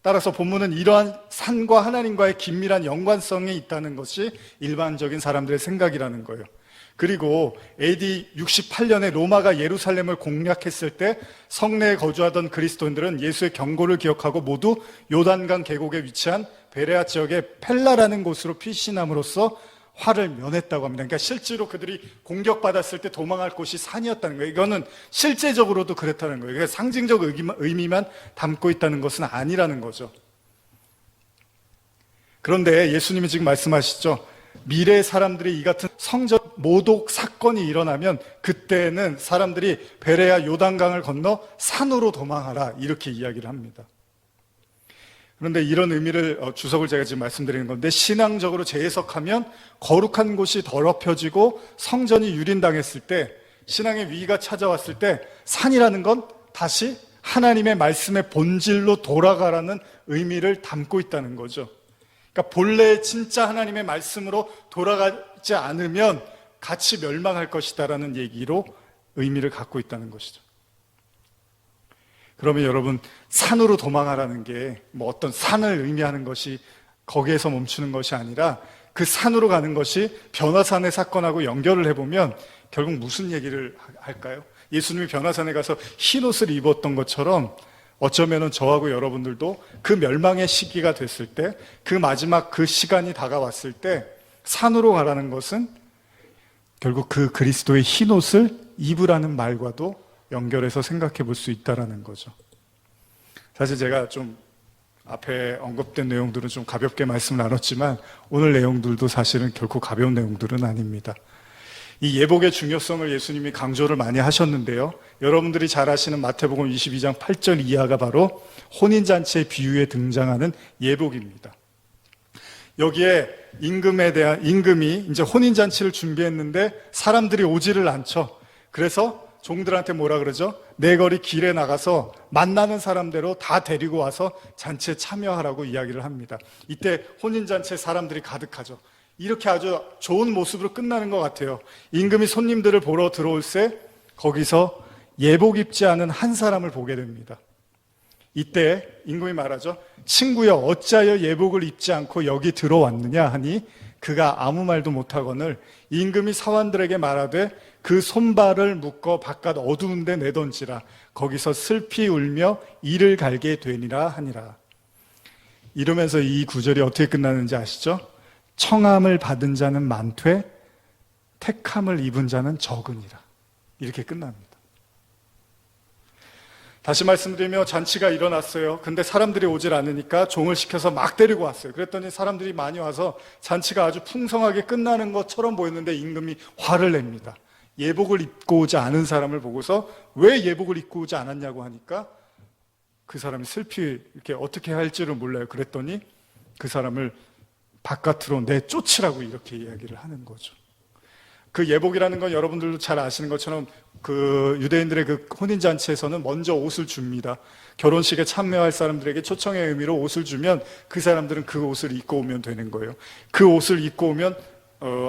따라서 본문은 이러한 산과 하나님과의 긴밀한 연관성이 있다는 것이 일반적인 사람들의 생각이라는 거예요. 그리고 AD 68년에 로마가 예루살렘을 공략했을 때 성내에 거주하던 그리스도인들은 예수의 경고를 기억하고 모두 요단강 계곡에 위치한 베레아 지역의 펠라라는 곳으로 피신함으로써 화를 면했다고 합니다. 그러니까 실제로 그들이 공격받았을 때 도망할 곳이 산이었다는 거예요. 이거는 실제적으로도 그렇다는 거예요. 그러니까 상징적 의미만 담고 있다는 것은 아니라는 거죠. 그런데 예수님이 지금 말씀하시죠. 미래의 사람들이 이 같은 성전 모독 사건이 일어나면 그때는 사람들이 베레아 요단강을 건너 산으로 도망하라, 이렇게 이야기를 합니다. 그런데 이런 의미를 주석을 제가 지금 말씀드리는 건데, 신앙적으로 재해석하면 거룩한 곳이 더럽혀지고 성전이 유린당했을 때, 신앙의 위기가 찾아왔을 때 산이라는 건 다시 하나님의 말씀의 본질로 돌아가라는 의미를 담고 있다는 거죠. 그러니까 본래 진짜 하나님의 말씀으로 돌아가지 않으면 같이 멸망할 것이다라는 얘기로 의미를 갖고 있다는 것이죠. 그러면 여러분, 산으로 도망하라는 게 뭐 어떤 산을 의미하는 것이 거기에서 멈추는 것이 아니라 그 산으로 가는 것이 변화산의 사건하고 연결을 해보면 결국 무슨 얘기를 할까요? 예수님이 변화산에 가서 흰옷을 입었던 것처럼 어쩌면은 저하고 여러분들도 그 멸망의 시기가 됐을 때, 그 마지막 그 시간이 다가왔을 때 산으로 가라는 것은 결국 그 그리스도의 흰옷을 입으라는 말과도 연결해서 생각해 볼 수 있다는 거죠. 사실 제가 좀 앞에 언급된 내용들은 좀 가볍게 말씀을 나눴지만 오늘 내용들도 사실은 결코 가벼운 내용들은 아닙니다. 이 예복의 중요성을 예수님이 강조를 많이 하셨는데요. 여러분들이 잘 아시는 마태복음 22장 8절 이하가 바로 혼인잔치의 비유에 등장하는 예복입니다. 여기에 임금이 이제 혼인잔치를 준비했는데 사람들이 오지를 않죠. 그래서 종들한테 뭐라 그러죠? 내 거리 길에 나가서 만나는 사람대로 다 데리고 와서 잔치에 참여하라고 이야기를 합니다. 이때 혼인잔치에 사람들이 가득하죠. 이렇게 아주 좋은 모습으로 끝나는 것 같아요. 임금이 손님들을 보러 들어올 새 거기서 예복 입지 않은 한 사람을 보게 됩니다. 이때 임금이 말하죠. 친구여, 어찌하여 예복을 입지 않고 여기 들어왔느냐 하니 그가 아무 말도 못하거늘 임금이 사환들에게 말하되 그 손발을 묶어 바깥 어두운 데 내던지라. 거기서 슬피 울며 이를 갈게 되니라 하니라. 이러면서 이 구절이 어떻게 끝나는지 아시죠? 청함을 받은 자는 많되 택함을 입은 자는 적으니라. 이렇게 끝납니다. 다시 말씀드리며 잔치가 일어났어요. 근데 사람들이 오질 않으니까 종을 시켜서 막 데리고 왔어요. 그랬더니 사람들이 많이 와서 잔치가 아주 풍성하게 끝나는 것처럼 보였는데 임금이 화를 냅니다. 예복을 입고 오지 않은 사람을 보고서 왜 예복을 입고 오지 않았냐고 하니까 그 사람이 슬피 이렇게 어떻게 할지를 몰라요. 그랬더니 그 사람을 바깥으로 내쫓으라고 이렇게 이야기를 하는 거죠. 그 예복이라는 건 여러분들도 잘 아시는 것처럼 그 유대인들의 그 혼인잔치에서는 먼저 옷을 줍니다. 결혼식에 참여할 사람들에게 초청의 의미로 옷을 주면 그 사람들은 그 옷을 입고 오면 되는 거예요. 그 옷을 입고 오면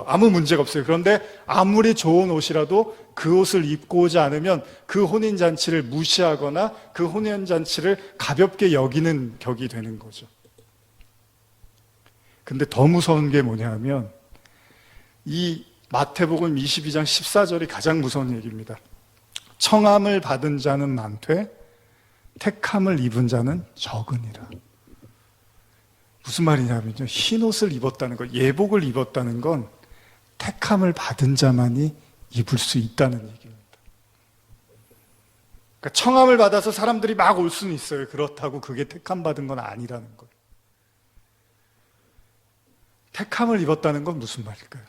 아무 문제가 없어요. 그런데 아무리 좋은 옷이라도 그 옷을 입고 오지 않으면 그 혼인잔치를 무시하거나 그 혼인잔치를 가볍게 여기는 격이 되는 거죠. 근데 더 무서운 게 뭐냐 하면 이 마태복음 22장 14절이 가장 무서운 얘기입니다. 청함을 받은 자는 많되 택함을 입은 자는 적으니라. 무슨 말이냐면요, 흰 옷을 입었다는 것, 예복을 입었다는 건 택함을 받은 자만이 입을 수 있다는 얘기입니다. 그러니까 청함을 받아서 사람들이 막 올 수는 있어요. 그렇다고 그게 택함 받은 건 아니라는 거예요. 택함을 입었다는 건 무슨 말일까요?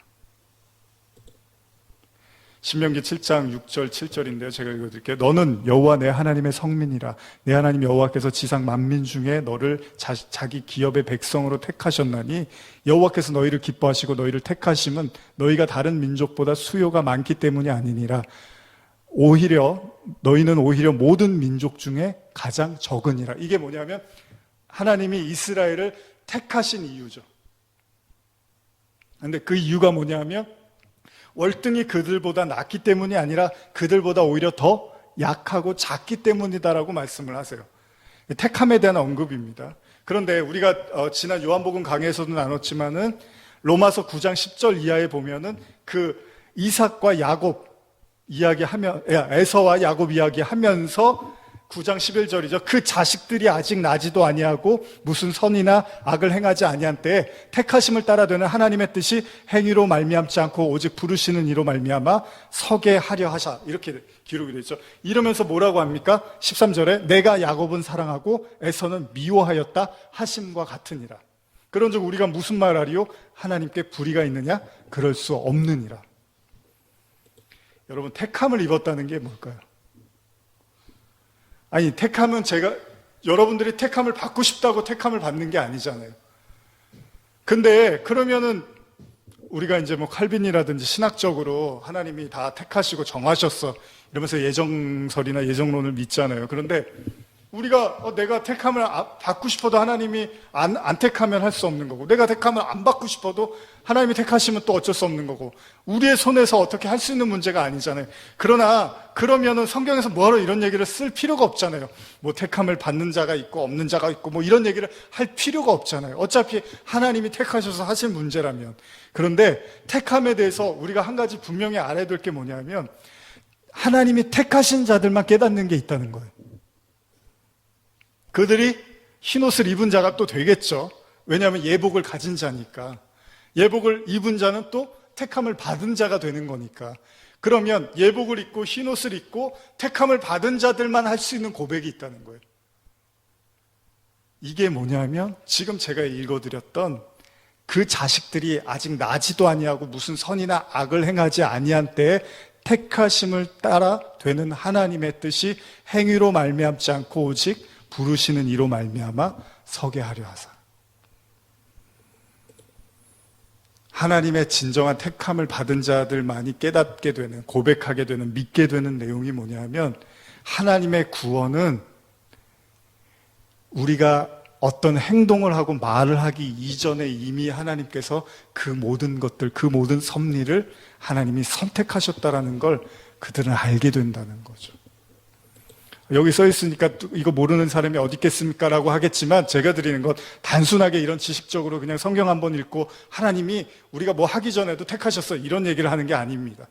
신명기 7장 6절 7절인데요. 제가 읽어드릴게요. 너는 여호와 내 하나님의 성민이라. 내 하나님 여호와께서 지상 만민 중에 너를 자기 기업의 백성으로 택하셨나니 여호와께서 너희를 기뻐하시고 너희를 택하심은 너희가 다른 민족보다 수요가 많기 때문이 아니니라. 너희는 오히려 모든 민족 중에 가장 적으니라. 이게 뭐냐면 하나님이 이스라엘을 택하신 이유죠. 근데 그 이유가 뭐냐면 월등히 그들보다 낫기 때문이 아니라 그들보다 오히려 더 약하고 작기 때문이다라고 말씀을 하세요. 택함에 대한 언급입니다. 그런데 우리가 지난 요한복음 강의에서도 나눴지만은 로마서 9장 10절 이하에 보면은 그 이삭과 야곱 에서와 야곱 이야기하면서 9장 11절이죠. 그 자식들이 아직 나지도 아니하고 무슨 선이나 악을 행하지 아니한 때에 택하심을 따라 되는 하나님의 뜻이 행위로 말미암지 않고 오직 부르시는 이로 말미암아 서게 하려 하사. 이렇게 기록이 되어 있죠. 이러면서 뭐라고 합니까? 13절에 내가 야곱은 사랑하고 에서는 미워하였다 하심과 같으니라. 그런즉 우리가 무슨 말하리요? 하나님께 불의가 있느냐? 그럴 수 없느니라. 여러분, 택함을 입었다는 게 뭘까요? 아니, 택함은 여러분들이 택함을 받고 싶다고 택함을 받는 게 아니잖아요. 근데 그러면은 우리가 이제 뭐 칼빈이라든지 신학적으로 하나님이 다 택하시고 정하셨어 이러면서 예정설이나 예정론을 믿잖아요. 그런데 우리가 내가 택함을 받고 싶어도 하나님이 안 택하면 할 수 없는 거고, 내가 택함을 안 받고 싶어도 하나님이 택하시면 또 어쩔 수 없는 거고, 우리의 손에서 어떻게 할 수 있는 문제가 아니잖아요. 그러면은 성경에서 뭐하러 이런 얘기를 쓸 필요가 없잖아요. 뭐 택함을 받는 자가 있고 없는 자가 있고 뭐 이런 얘기를 할 필요가 없잖아요. 어차피 하나님이 택하셔서 하실 문제라면. 그런데 택함에 대해서 우리가 한 가지 분명히 알아야 될 게 뭐냐면 하나님이 택하신 자들만 깨닫는 게 있다는 거예요. 그들이 흰옷을 입은 자가 또 되겠죠. 왜냐하면 예복을 가진 자니까. 예복을 입은 자는 또 택함을 받은 자가 되는 거니까. 그러면 예복을 입고 흰옷을 입고 택함을 받은 자들만 할 수 있는 고백이 있다는 거예요. 이게 뭐냐면 지금 제가 읽어드렸던 그 자식들이 아직 나지도 아니하고 무슨 선이나 악을 행하지 아니한 때에 택하심을 따라 되는 하나님의 뜻이 행위로 말미암지 않고 오직 부르시는 이로 말미암아 서게 하려 하사. 하나님의 진정한 택함을 받은 자들만이 깨닫게 되는, 고백하게 되는, 믿게 되는 내용이 뭐냐면 하나님의 구원은 우리가 어떤 행동을 하고 말을 하기 이전에 이미 하나님께서 그 모든 것들, 그 모든 섭리를 하나님이 선택하셨다라는 걸 그들은 알게 된다는 거죠. 여기 써 있으니까 이거 모르는 사람이 어디 있겠습니까? 라고 하겠지만 제가 드리는 건 단순하게 이런 지식적으로 그냥 성경 한번 읽고 하나님이 우리가 뭐 하기 전에도 택하셨어 이런 얘기를 하는 게 아닙니다.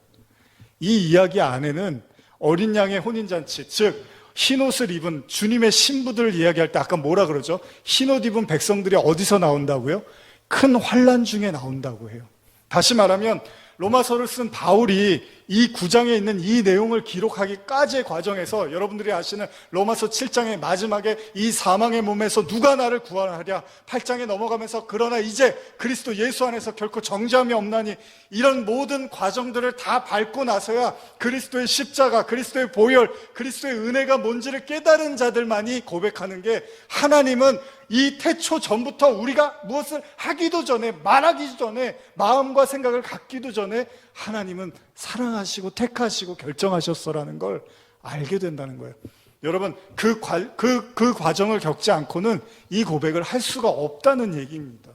이 이야기 안에는 어린 양의 혼인잔치, 즉 흰옷을 입은 주님의 신부들을 이야기할 때 아까 뭐라 그러죠? 흰옷 입은 백성들이 어디서 나온다고요? 큰 환난 중에 나온다고 해요. 다시 말하면 로마서를 쓴 바울이 이 9장에 있는 이 내용을 기록하기까지의 과정에서 여러분들이 아시는 로마서 7장의 마지막에 이 사망의 몸에서 누가 나를 구원하랴, 8장에 넘어가면서 그러나 이제 그리스도 예수 안에서 결코 정죄함이 없나니, 이런 모든 과정들을 다 밟고 나서야 그리스도의 십자가, 그리스도의 보혈, 그리스도의 은혜가 뭔지를 깨달은 자들만이 고백하는 게, 하나님은 이 태초 전부터 우리가 무엇을 하기도 전에, 말하기도 전에, 마음과 생각을 갖기도 전에 하나님은 사랑하시고 택하시고 결정하셨어라는 걸 알게 된다는 거예요. 여러분, 그 과정을 겪지 않고는 이 고백을 할 수가 없다는 얘기입니다.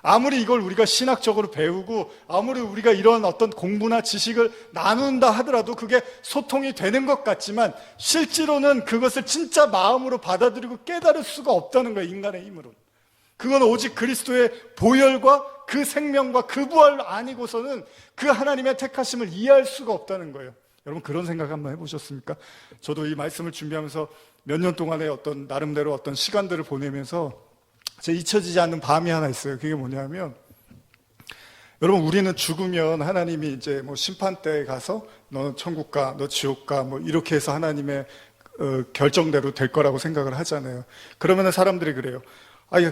아무리 이걸 우리가 신학적으로 배우고 아무리 우리가 이런 어떤 공부나 지식을 나눈다 하더라도 그게 소통이 되는 것 같지만, 실제로는 그것을 진짜 마음으로 받아들이고 깨달을 수가 없다는 거예요. 인간의 힘으로. 그건 오직 그리스도의 보혈과 그 생명과 그 부활 아니고서는 그 하나님의 택하심을 이해할 수가 없다는 거예요. 여러분, 그런 생각 한번 해보셨습니까? 저도 이 말씀을 준비하면서 몇 년 동안의 어떤 나름대로 어떤 시간들을 보내면서 제 잊혀지지 않는 밤이 하나 있어요. 그게 뭐냐면, 여러분, 우리는 죽으면 하나님이 이제 뭐 심판대에 가서 너 천국 가, 너 지옥 가, 뭐 이렇게 해서 하나님의 결정대로 될 거라고 생각을 하잖아요. 그러면 사람들이 그래요.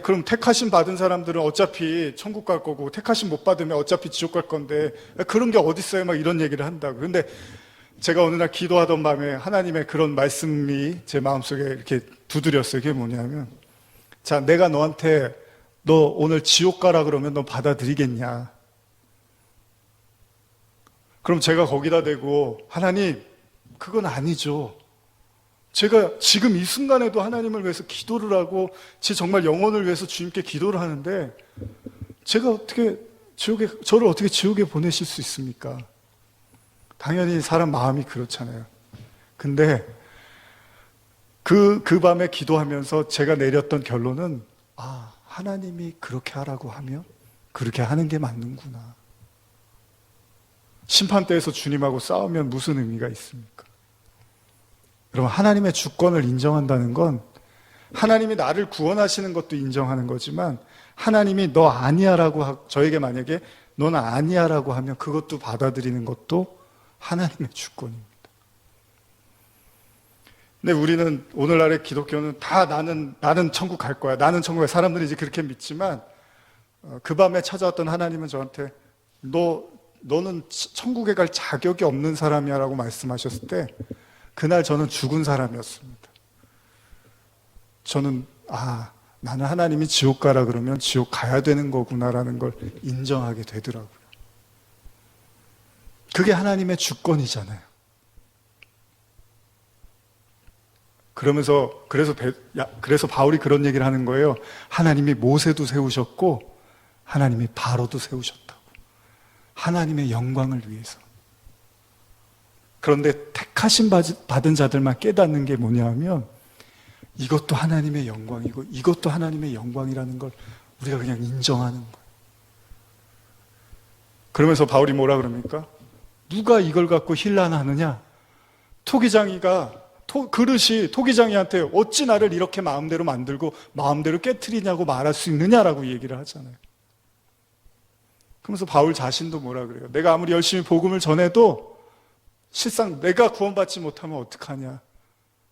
그럼 택하심 받은 사람들은 어차피 천국 갈 거고, 택하심 못 받으면 어차피 지옥 갈 건데 그런 게 어딨어요? 막 이런 얘기를 한다고. 근데 제가 어느 날 기도하던 밤에 하나님의 그런 말씀이 제 마음속에 이렇게 두드렸어요. 그게 뭐냐면, 자, 내가 너한테 너 오늘 지옥 가라 그러면 너 받아들이겠냐? 그럼 제가 거기다 대고, 하나님, 그건 아니죠. 제가 지금 이 순간에도 하나님을 위해서 기도를 하고 제 정말 영혼을 위해서 주님께 기도를 하는데, 제가 어떻게 저를 어떻게 지옥에 보내실 수 있습니까? 당연히 사람 마음이 그렇잖아요. 근데 그 밤에 기도하면서 제가 내렸던 결론은, 하나님이 그렇게 하라고 하면 그렇게 하는 게 맞는구나. 심판대에서 주님하고 싸우면 무슨 의미가 있습니까? 여러분, 하나님의 주권을 인정한다는 건 하나님이 나를 구원하시는 것도 인정하는 거지만, 하나님이 너 아니야라고 저에게 만약에 넌 아니야라고 하면 그것도 받아들이는 것도 하나님의 주권입니다. 근데 우리는, 오늘날의 기독교는 다 나는 천국 갈 거야, 나는 천국 갈 거야. 사람들이 이제 그렇게 믿지만, 그 밤에 찾아왔던 하나님은 저한테 너는 천국에 갈 자격이 없는 사람이야 라고 말씀하셨을 때, 그날 저는 죽은 사람이었습니다. 저는 나는 하나님이 지옥 가라 그러면 지옥 가야 되는 거구나라는 걸 인정하게 되더라고요. 그게 하나님의 주권이잖아요. 그래서 바울이 그런 얘기를 하는 거예요. 하나님이 모세도 세우셨고 하나님이 바로도 세우셨다고. 하나님의 영광을 위해서. 그런데 택하심 받은 자들만 깨닫는 게 뭐냐면, 이것도 하나님의 영광이고 이것도 하나님의 영광이라는 걸 우리가 그냥 인정하는 거예요. 그러면서 바울이 뭐라 그럽니까? 누가 이걸 갖고 힐난하느냐? 그릇이 토기장이한테 어찌 나를 이렇게 마음대로 만들고 마음대로 깨트리냐고 말할 수 있느냐라고 얘기를 하잖아요. 그러면서 바울 자신도 뭐라 그래요? 내가 아무리 열심히 복음을 전해도 실상 내가 구원받지 못하면 어떡하냐,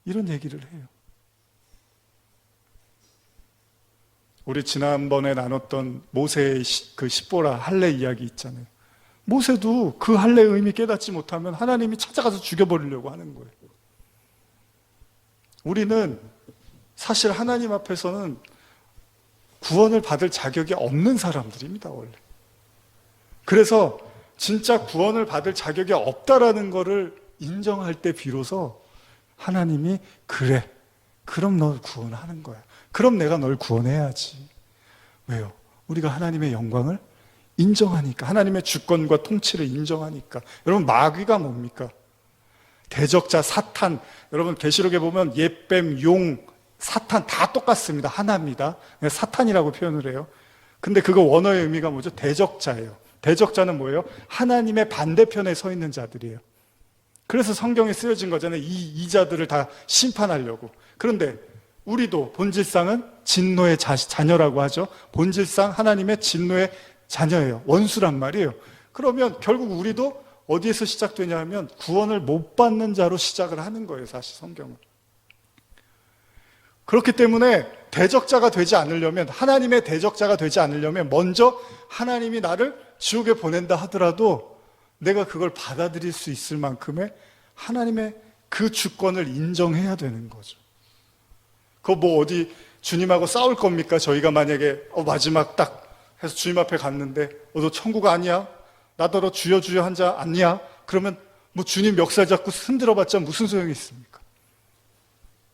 이런 얘기를 해요. 우리 지난번에 나눴던 모세의 그 십보라 할례 이야기 있잖아요. 모세도 그 할례의 의미 깨닫지 못하면 하나님이 찾아가서 죽여버리려고 하는 거예요. 우리는 사실 하나님 앞에서는 구원을 받을 자격이 없는 사람들입니다, 원래. 그래서 진짜 구원을 받을 자격이 없다라는 것을 인정할 때 비로소 하나님이 그래, 그럼 널 구원하는 거야. 그럼 내가 널 구원해야지. 왜요? 우리가 하나님의 영광을 인정하니까, 하나님의 주권과 통치를 인정하니까. 여러분, 마귀가 뭡니까? 대적자 사탄. 여러분, 계시록에 보면 옛뱀, 용, 사탄 다 똑같습니다. 하나입니다. 사탄이라고 표현을 해요. 근데 그거 원어의 의미가 뭐죠? 대적자예요. 대적자는 뭐예요? 하나님의 반대편에 서 있는 자들이에요. 그래서 성경에 쓰여진 거잖아요. 이 이자들을 다 심판하려고. 그런데 우리도 본질상은 진노의 자녀라고 하죠. 본질상 하나님의 진노의 자녀예요. 원수란 말이에요. 그러면 결국 우리도 어디에서 시작되냐 하면 구원을 못 받는 자로 시작을 하는 거예요, 사실 성경은. 그렇기 때문에 대적자가 되지 않으려면, 하나님의 대적자가 되지 않으려면 먼저 하나님이 나를 지옥에 보낸다 하더라도 내가 그걸 받아들일 수 있을 만큼의 하나님의 그 주권을 인정해야 되는 거죠. 그거 뭐 어디 주님하고 싸울 겁니까? 저희가 만약에 마지막 딱 해서 주님 앞에 갔는데 너 천국 아니야? 나더러 주여 주여 한 자 아니야? 그러면 뭐 주님 멱살 잡고 흔들어봤자 무슨 소용이 있습니까?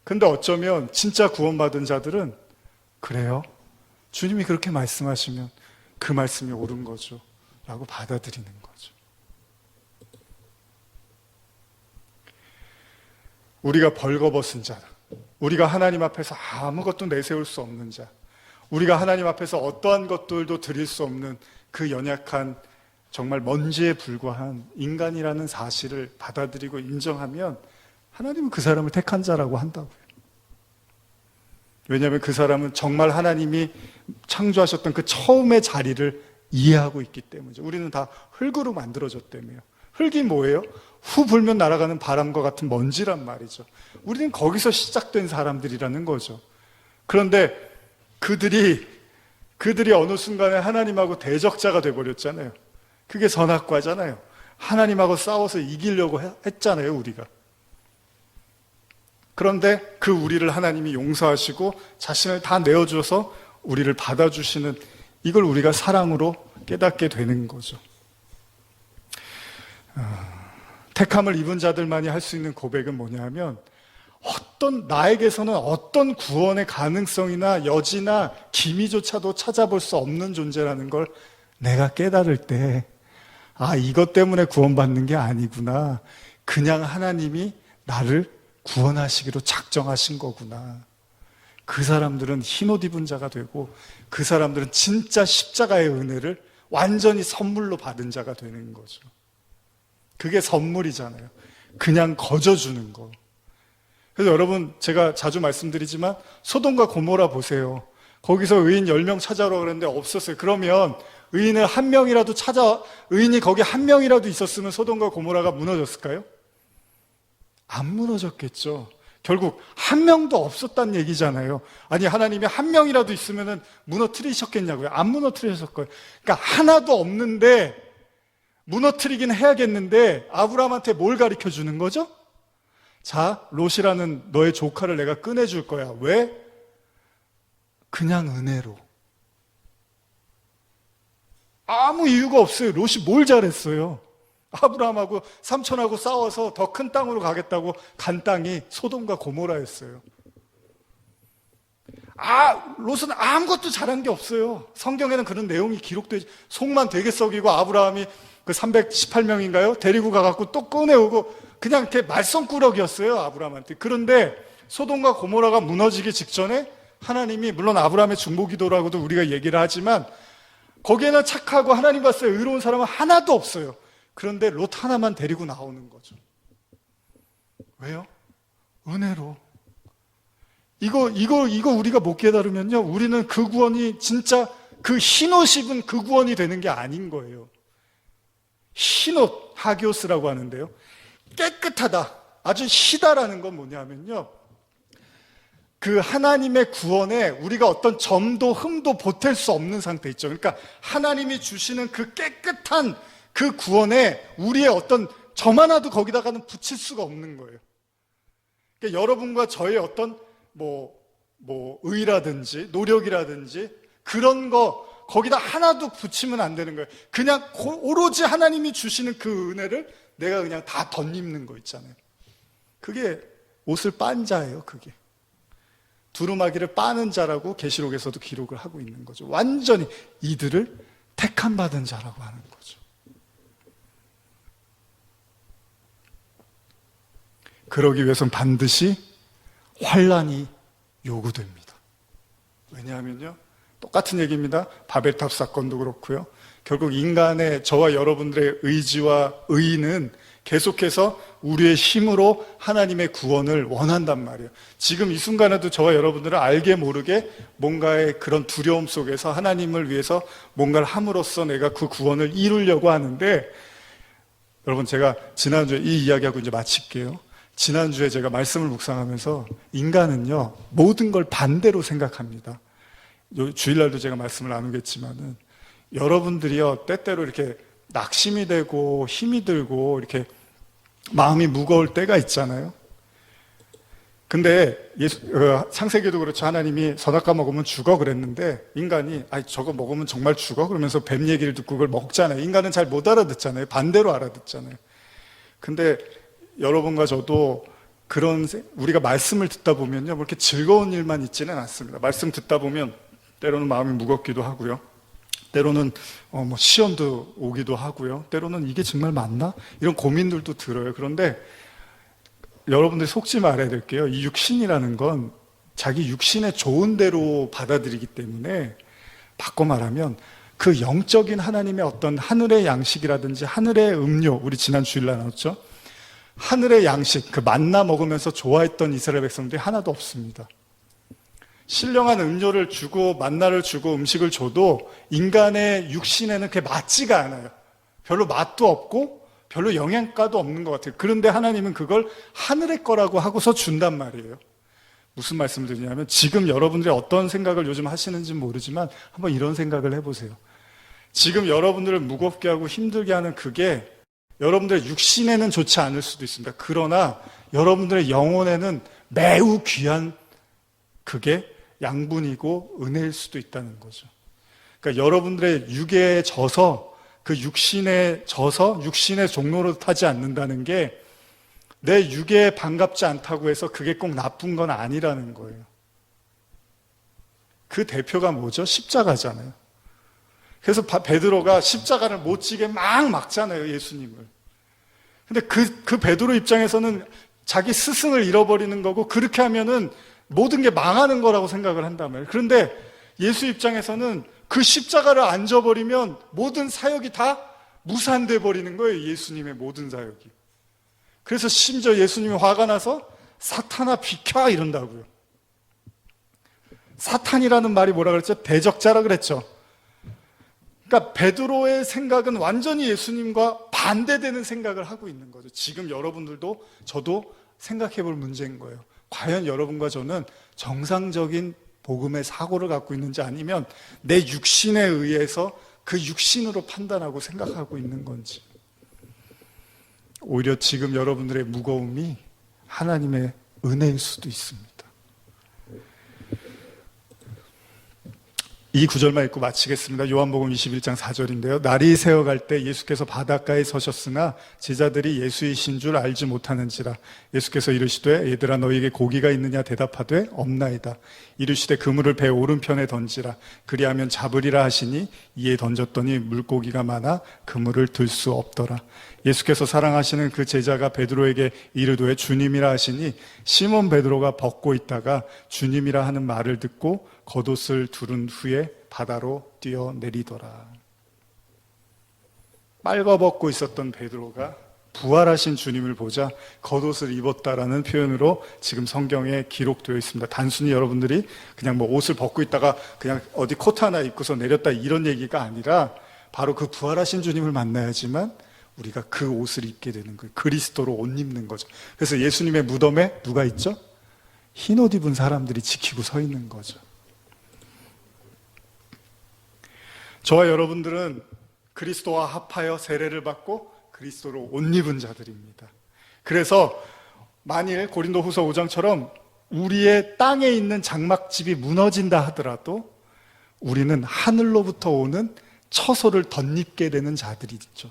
근데 어쩌면 진짜 구원받은 자들은 그래요? 주님이 그렇게 말씀하시면 그 말씀이 옳은 거죠 라고 받아들이는 거죠. 우리가 벌거벗은 자, 우리가 하나님 앞에서 아무것도 내세울 수 없는 자, 우리가 하나님 앞에서 어떠한 것들도 드릴 수 없는 그 연약한 정말 먼지에 불과한 인간이라는 사실을 받아들이고 인정하면 하나님은 그 사람을 택한 자라고 한다고요. 왜냐하면 그 사람은 정말 하나님이 창조하셨던 그 처음의 자리를 이해하고 있기 때문이죠. 우리는 다 흙으로 만들어졌다며요. 흙이 뭐예요? 후 불면 날아가는 바람과 같은 먼지란 말이죠. 우리는 거기서 시작된 사람들이라는 거죠. 그런데 그들이 어느 순간에 하나님하고 대적자가 돼버렸잖아요. 그게 선악과잖아요. 하나님하고 싸워서 이기려고 했잖아요, 우리가. 그런데 그 우리를 하나님이 용서하시고 자신을 다 내어줘서 우리를 받아주시는, 이걸 우리가 사랑으로 깨닫게 되는 거죠. 택함을 입은 자들만이 할 수 있는 고백은 뭐냐 하면, 나에게서는 어떤 구원의 가능성이나 여지나 기미조차도 찾아볼 수 없는 존재라는 걸 내가 깨달을 때, 이것 때문에 구원받는 게 아니구나. 그냥 하나님이 나를 구원하시기로 작정하신 거구나. 그 사람들은 흰옷 입은 자가 되고, 그 사람들은 진짜 십자가의 은혜를 완전히 선물로 받은 자가 되는 거죠. 그게 선물이잖아요. 그냥 거저주는 거. 그래서 여러분, 제가 자주 말씀드리지만 소돔과 고모라 보세요. 거기서 의인 10명 찾아오라고 그랬는데 없었어요. 그러면 의인이 거기 한 명이라도 있었으면 소돔과 고모라가 무너졌을까요? 안 무너졌겠죠. 결국 한 명도 없었다는 얘기잖아요. 아니, 하나님이 한 명이라도 있으면 무너뜨리셨겠냐고요? 안 무너뜨리셨을 거예요. 그러니까 하나도 없는데 무너뜨리긴 해야겠는데 아브라함한테 뭘 가르쳐 주는 거죠? 자, 롯이라는 너의 조카를 내가 꺼내줄 거야. 왜? 그냥 은혜로. 아무 이유가 없어요. 롯이 뭘 잘했어요? 아브라함하고 삼촌하고 싸워서 더 큰 땅으로 가겠다고 간 땅이 소돔과 고모라였어요. 롯은 아무것도 잘한 게 없어요. 성경에는 그런 내용이 기록되지. 속만 되게 썩이고 아브라함이 그 318명인가요? 데리고 가갖고 또 꺼내오고 그냥 이렇게 말썽꾸러기였어요, 아브라함한테. 그런데 소돔과 고모라가 무너지기 직전에 하나님이, 물론 아브라함의 중보기도라고도 우리가 얘기를 하지만 거기에는 착하고 하나님 봤을 때 의로운 사람은 하나도 없어요. 그런데 롯 하나만 데리고 나오는 거죠. 왜요? 은혜로. 이거 우리가 못 깨달으면요, 우리는 그 구원이 진짜 그 흰옷 입은 그 구원이 되는 게 아닌 거예요. 흰옷, 하기오스라고 하는데요, 깨끗하다, 아주 희다라는 건 뭐냐면요, 그 하나님의 구원에 우리가 어떤 점도 흠도 보탤 수 없는 상태 있죠. 그러니까 하나님이 주시는 그 깨끗한 그 구원에 우리의 어떤 점 하나도 거기다가는 붙일 수가 없는 거예요. 그러니까 여러분과 저의 어떤 의라든지 노력이라든지 그런 거 거기다 하나도 붙이면 안 되는 거예요. 그냥 오로지 하나님이 주시는 그 은혜를 내가 그냥 다 덧입는 거 있잖아요. 그게 옷을 빤 자예요. 그게 두루마기를 빠는 자라고 계시록에서도 기록을 하고 있는 거죠. 완전히 이들을 택함 받은 자라고 하는 거죠. 그러기 위해서는 반드시 환난이 요구됩니다. 왜냐하면요, 똑같은 얘기입니다. 바벨탑 사건도 그렇고요. 결국 인간의 저와 여러분들의 의지와 의는 계속해서 우리의 힘으로 하나님의 구원을 원한단 말이에요. 지금 이 순간에도 저와 여러분들은 알게 모르게 뭔가의 그런 두려움 속에서 하나님을 위해서 뭔가를 함으로써 내가 그 구원을 이루려고 하는데, 여러분, 제가 지난주에 이 이야기하고 이제 마칠게요. 지난주에 제가 말씀을 묵상하면서 인간은요, 모든 걸 반대로 생각합니다. 주일날도 제가 말씀을 나누겠지만은, 여러분들이요, 때때로 이렇게 낙심이 되고 힘이 들고 이렇게 마음이 무거울 때가 있잖아요. 근데 창세기도 그렇죠. 하나님이 선악과 먹으면 죽어 그랬는데, 인간이 저거 먹으면 정말 죽어? 그러면서 뱀 얘기를 듣고 그걸 먹잖아요. 인간은 잘 못 알아듣잖아요. 반대로 알아듣잖아요. 근데 여러분과 저도 우리가 말씀을 듣다 보면요, 뭐 이렇게 즐거운 일만 있지는 않습니다. 말씀 듣다 보면 때로는 마음이 무겁기도 하고요. 때로는 뭐 시험도 오기도 하고요. 때로는 이게 정말 맞나? 이런 고민들도 들어요. 그런데 여러분들이 속지 말아야 될게요. 이 육신이라는 건 자기 육신의 좋은 대로 받아들이기 때문에, 바꿔 말하면 그 영적인 하나님의 어떤 하늘의 양식이라든지 하늘의 음료, 우리 지난 주일날 나눴죠? 하늘의 양식, 그 만나 먹으면서 좋아했던 이스라엘 백성들이 하나도 없습니다. 신령한 음료를 주고 만나를 주고 음식을 줘도 인간의 육신에는 그게 맞지가 않아요. 별로 맛도 없고 별로 영양가도 없는 것 같아요. 그런데 하나님은 그걸 하늘의 거라고 하고서 준단 말이에요. 무슨 말씀을 드리냐면, 지금 여러분들이 어떤 생각을 요즘 하시는지는 모르지만 한번 이런 생각을 해보세요. 지금 여러분들을 무겁게 하고 힘들게 하는 그게 여러분들의 육신에는 좋지 않을 수도 있습니다. 그러나 여러분들의 영혼에는 매우 귀한 그게 양분이고 은혜일 수도 있다는 거죠. 그러니까 여러분들의 육에 져서, 그 육신에 져서 육신의 종로를 타지 않는다는 게 내 육에 반갑지 않다고 해서 그게 꼭 나쁜 건 아니라는 거예요. 그 대표가 뭐죠? 십자가잖아요. 그래서 베드로가 십자가를 못 지게 막 막잖아요, 예수님을. 근데 그 베드로 입장에서는 자기 스승을 잃어버리는 거고, 그렇게 하면은 모든 게 망하는 거라고 생각을 한단 말이에요. 그런데 예수 입장에서는 그 십자가를 안 져버리면 모든 사역이 다 무산돼 버리는 거예요, 예수님의 모든 사역이. 그래서 심지어 예수님이 화가 나서 사탄아 비켜 이런다고요. 사탄이라는 말이 뭐라 그랬죠? 대적자라 그랬죠. 그러니까 베드로의 생각은 완전히 예수님과 반대되는 생각을 하고 있는 거죠. 지금 여러분들도 저도 생각해 볼 문제인 거예요. 과연 여러분과 저는 정상적인 복음의 사고를 갖고 있는지, 아니면 내 육신에 의해서 그 육신으로 판단하고 생각하고 있는 건지. 오히려 지금 여러분들의 무거움이 하나님의 은혜일 수도 있습니다. 이 구절만 읽고 마치겠습니다. 요한복음 21장 4절인데요. 날이 새어갈 때 예수께서 바닷가에 서셨으나 제자들이 예수이신 줄 알지 못하는지라. 예수께서 이르시되 얘들아 너희에게 고기가 있느냐 대답하되 없나이다. 이르시되 그물을 배 오른편에 던지라. 그리하면 잡으리라 하시니 이에 던졌더니 물고기가 많아 그물을 들 수 없더라. 예수께서 사랑하시는 그 제자가 베드로에게 이르되 주님이라 하시니 시몬 베드로가 벗고 있다가 주님이라 하는 말을 듣고 겉옷을 두른 후에 바다로 뛰어내리더라. 빨가벗고 있었던 베드로가 부활하신 주님을 보자 겉옷을 입었다라는 표현으로 지금 성경에 기록되어 있습니다. 단순히 여러분들이 그냥 뭐 옷을 벗고 있다가 그냥 어디 코트 하나 입고서 내렸다 이런 얘기가 아니라, 바로 그 부활하신 주님을 만나야지만 우리가 그 옷을 입게 되는 거예요. 그리스도로 옷 입는 거죠. 그래서 예수님의 무덤에 누가 있죠? 흰 옷 입은 사람들이 지키고 서 있는 거죠. 저와 여러분들은 그리스도와 합하여 세례를 받고 그리스도로 옷 입은 자들입니다. 그래서 만일 고린도후서 5장처럼 우리의 땅에 있는 장막집이 무너진다 하더라도 우리는 하늘로부터 오는 처소를 덧입게 되는 자들이 있죠.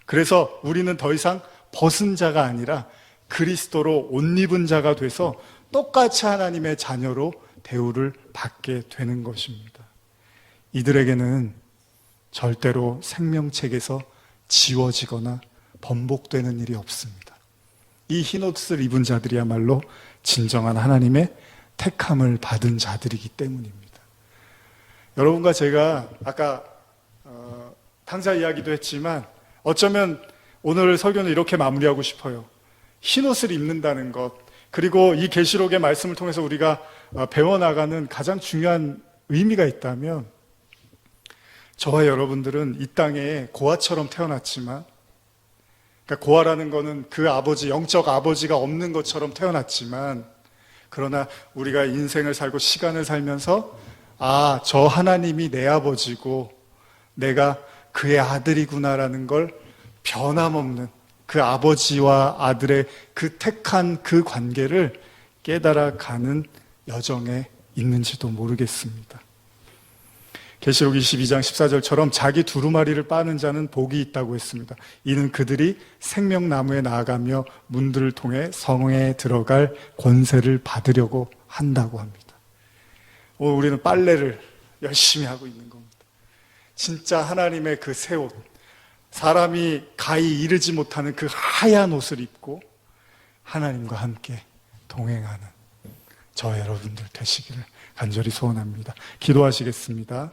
그래서 우리는 더 이상 벗은 자가 아니라 그리스도로 옷 입은 자가 돼서 똑같이 하나님의 자녀로 대우를 받게 되는 것입니다. 이들에게는 절대로 생명책에서 지워지거나 번복되는 일이 없습니다. 이 흰옷을 입은 자들이야말로 진정한 하나님의 택함을 받은 자들이기 때문입니다. 여러분과 제가 아까 탕자 이야기도 했지만 어쩌면 오늘 설교는 이렇게 마무리하고 싶어요. 흰옷을 입는다는 것, 그리고 이 계시록의 말씀을 통해서 우리가 배워나가는 가장 중요한 의미가 있다면, 저와 여러분들은 이 땅에 고아처럼 태어났지만, 그러니까 고아라는 거는 그 아버지, 영적 아버지가 없는 것처럼 태어났지만, 그러나 우리가 인생을 살고 시간을 살면서 저 하나님이 내 아버지고 내가 그의 아들이구나라는 걸 변함없는 그 아버지와 아들의 그 택한 그 관계를 깨달아가는 여정에 있는지도 모르겠습니다. 계시록 22장 14절처럼 자기 두루마리를 빠는 자는 복이 있다고 했습니다. 이는 그들이 생명나무에 나아가며 문들을 통해 성에 들어갈 권세를 받으려고 한다고 합니다. 우리는 빨래를 열심히 하고 있는 겁니다. 진짜 하나님의 그 새 옷, 사람이 가히 이르지 못하는 그 하얀 옷을 입고 하나님과 함께 동행하는 저와 여러분들 되시기를 간절히 소원합니다. 기도하시겠습니다.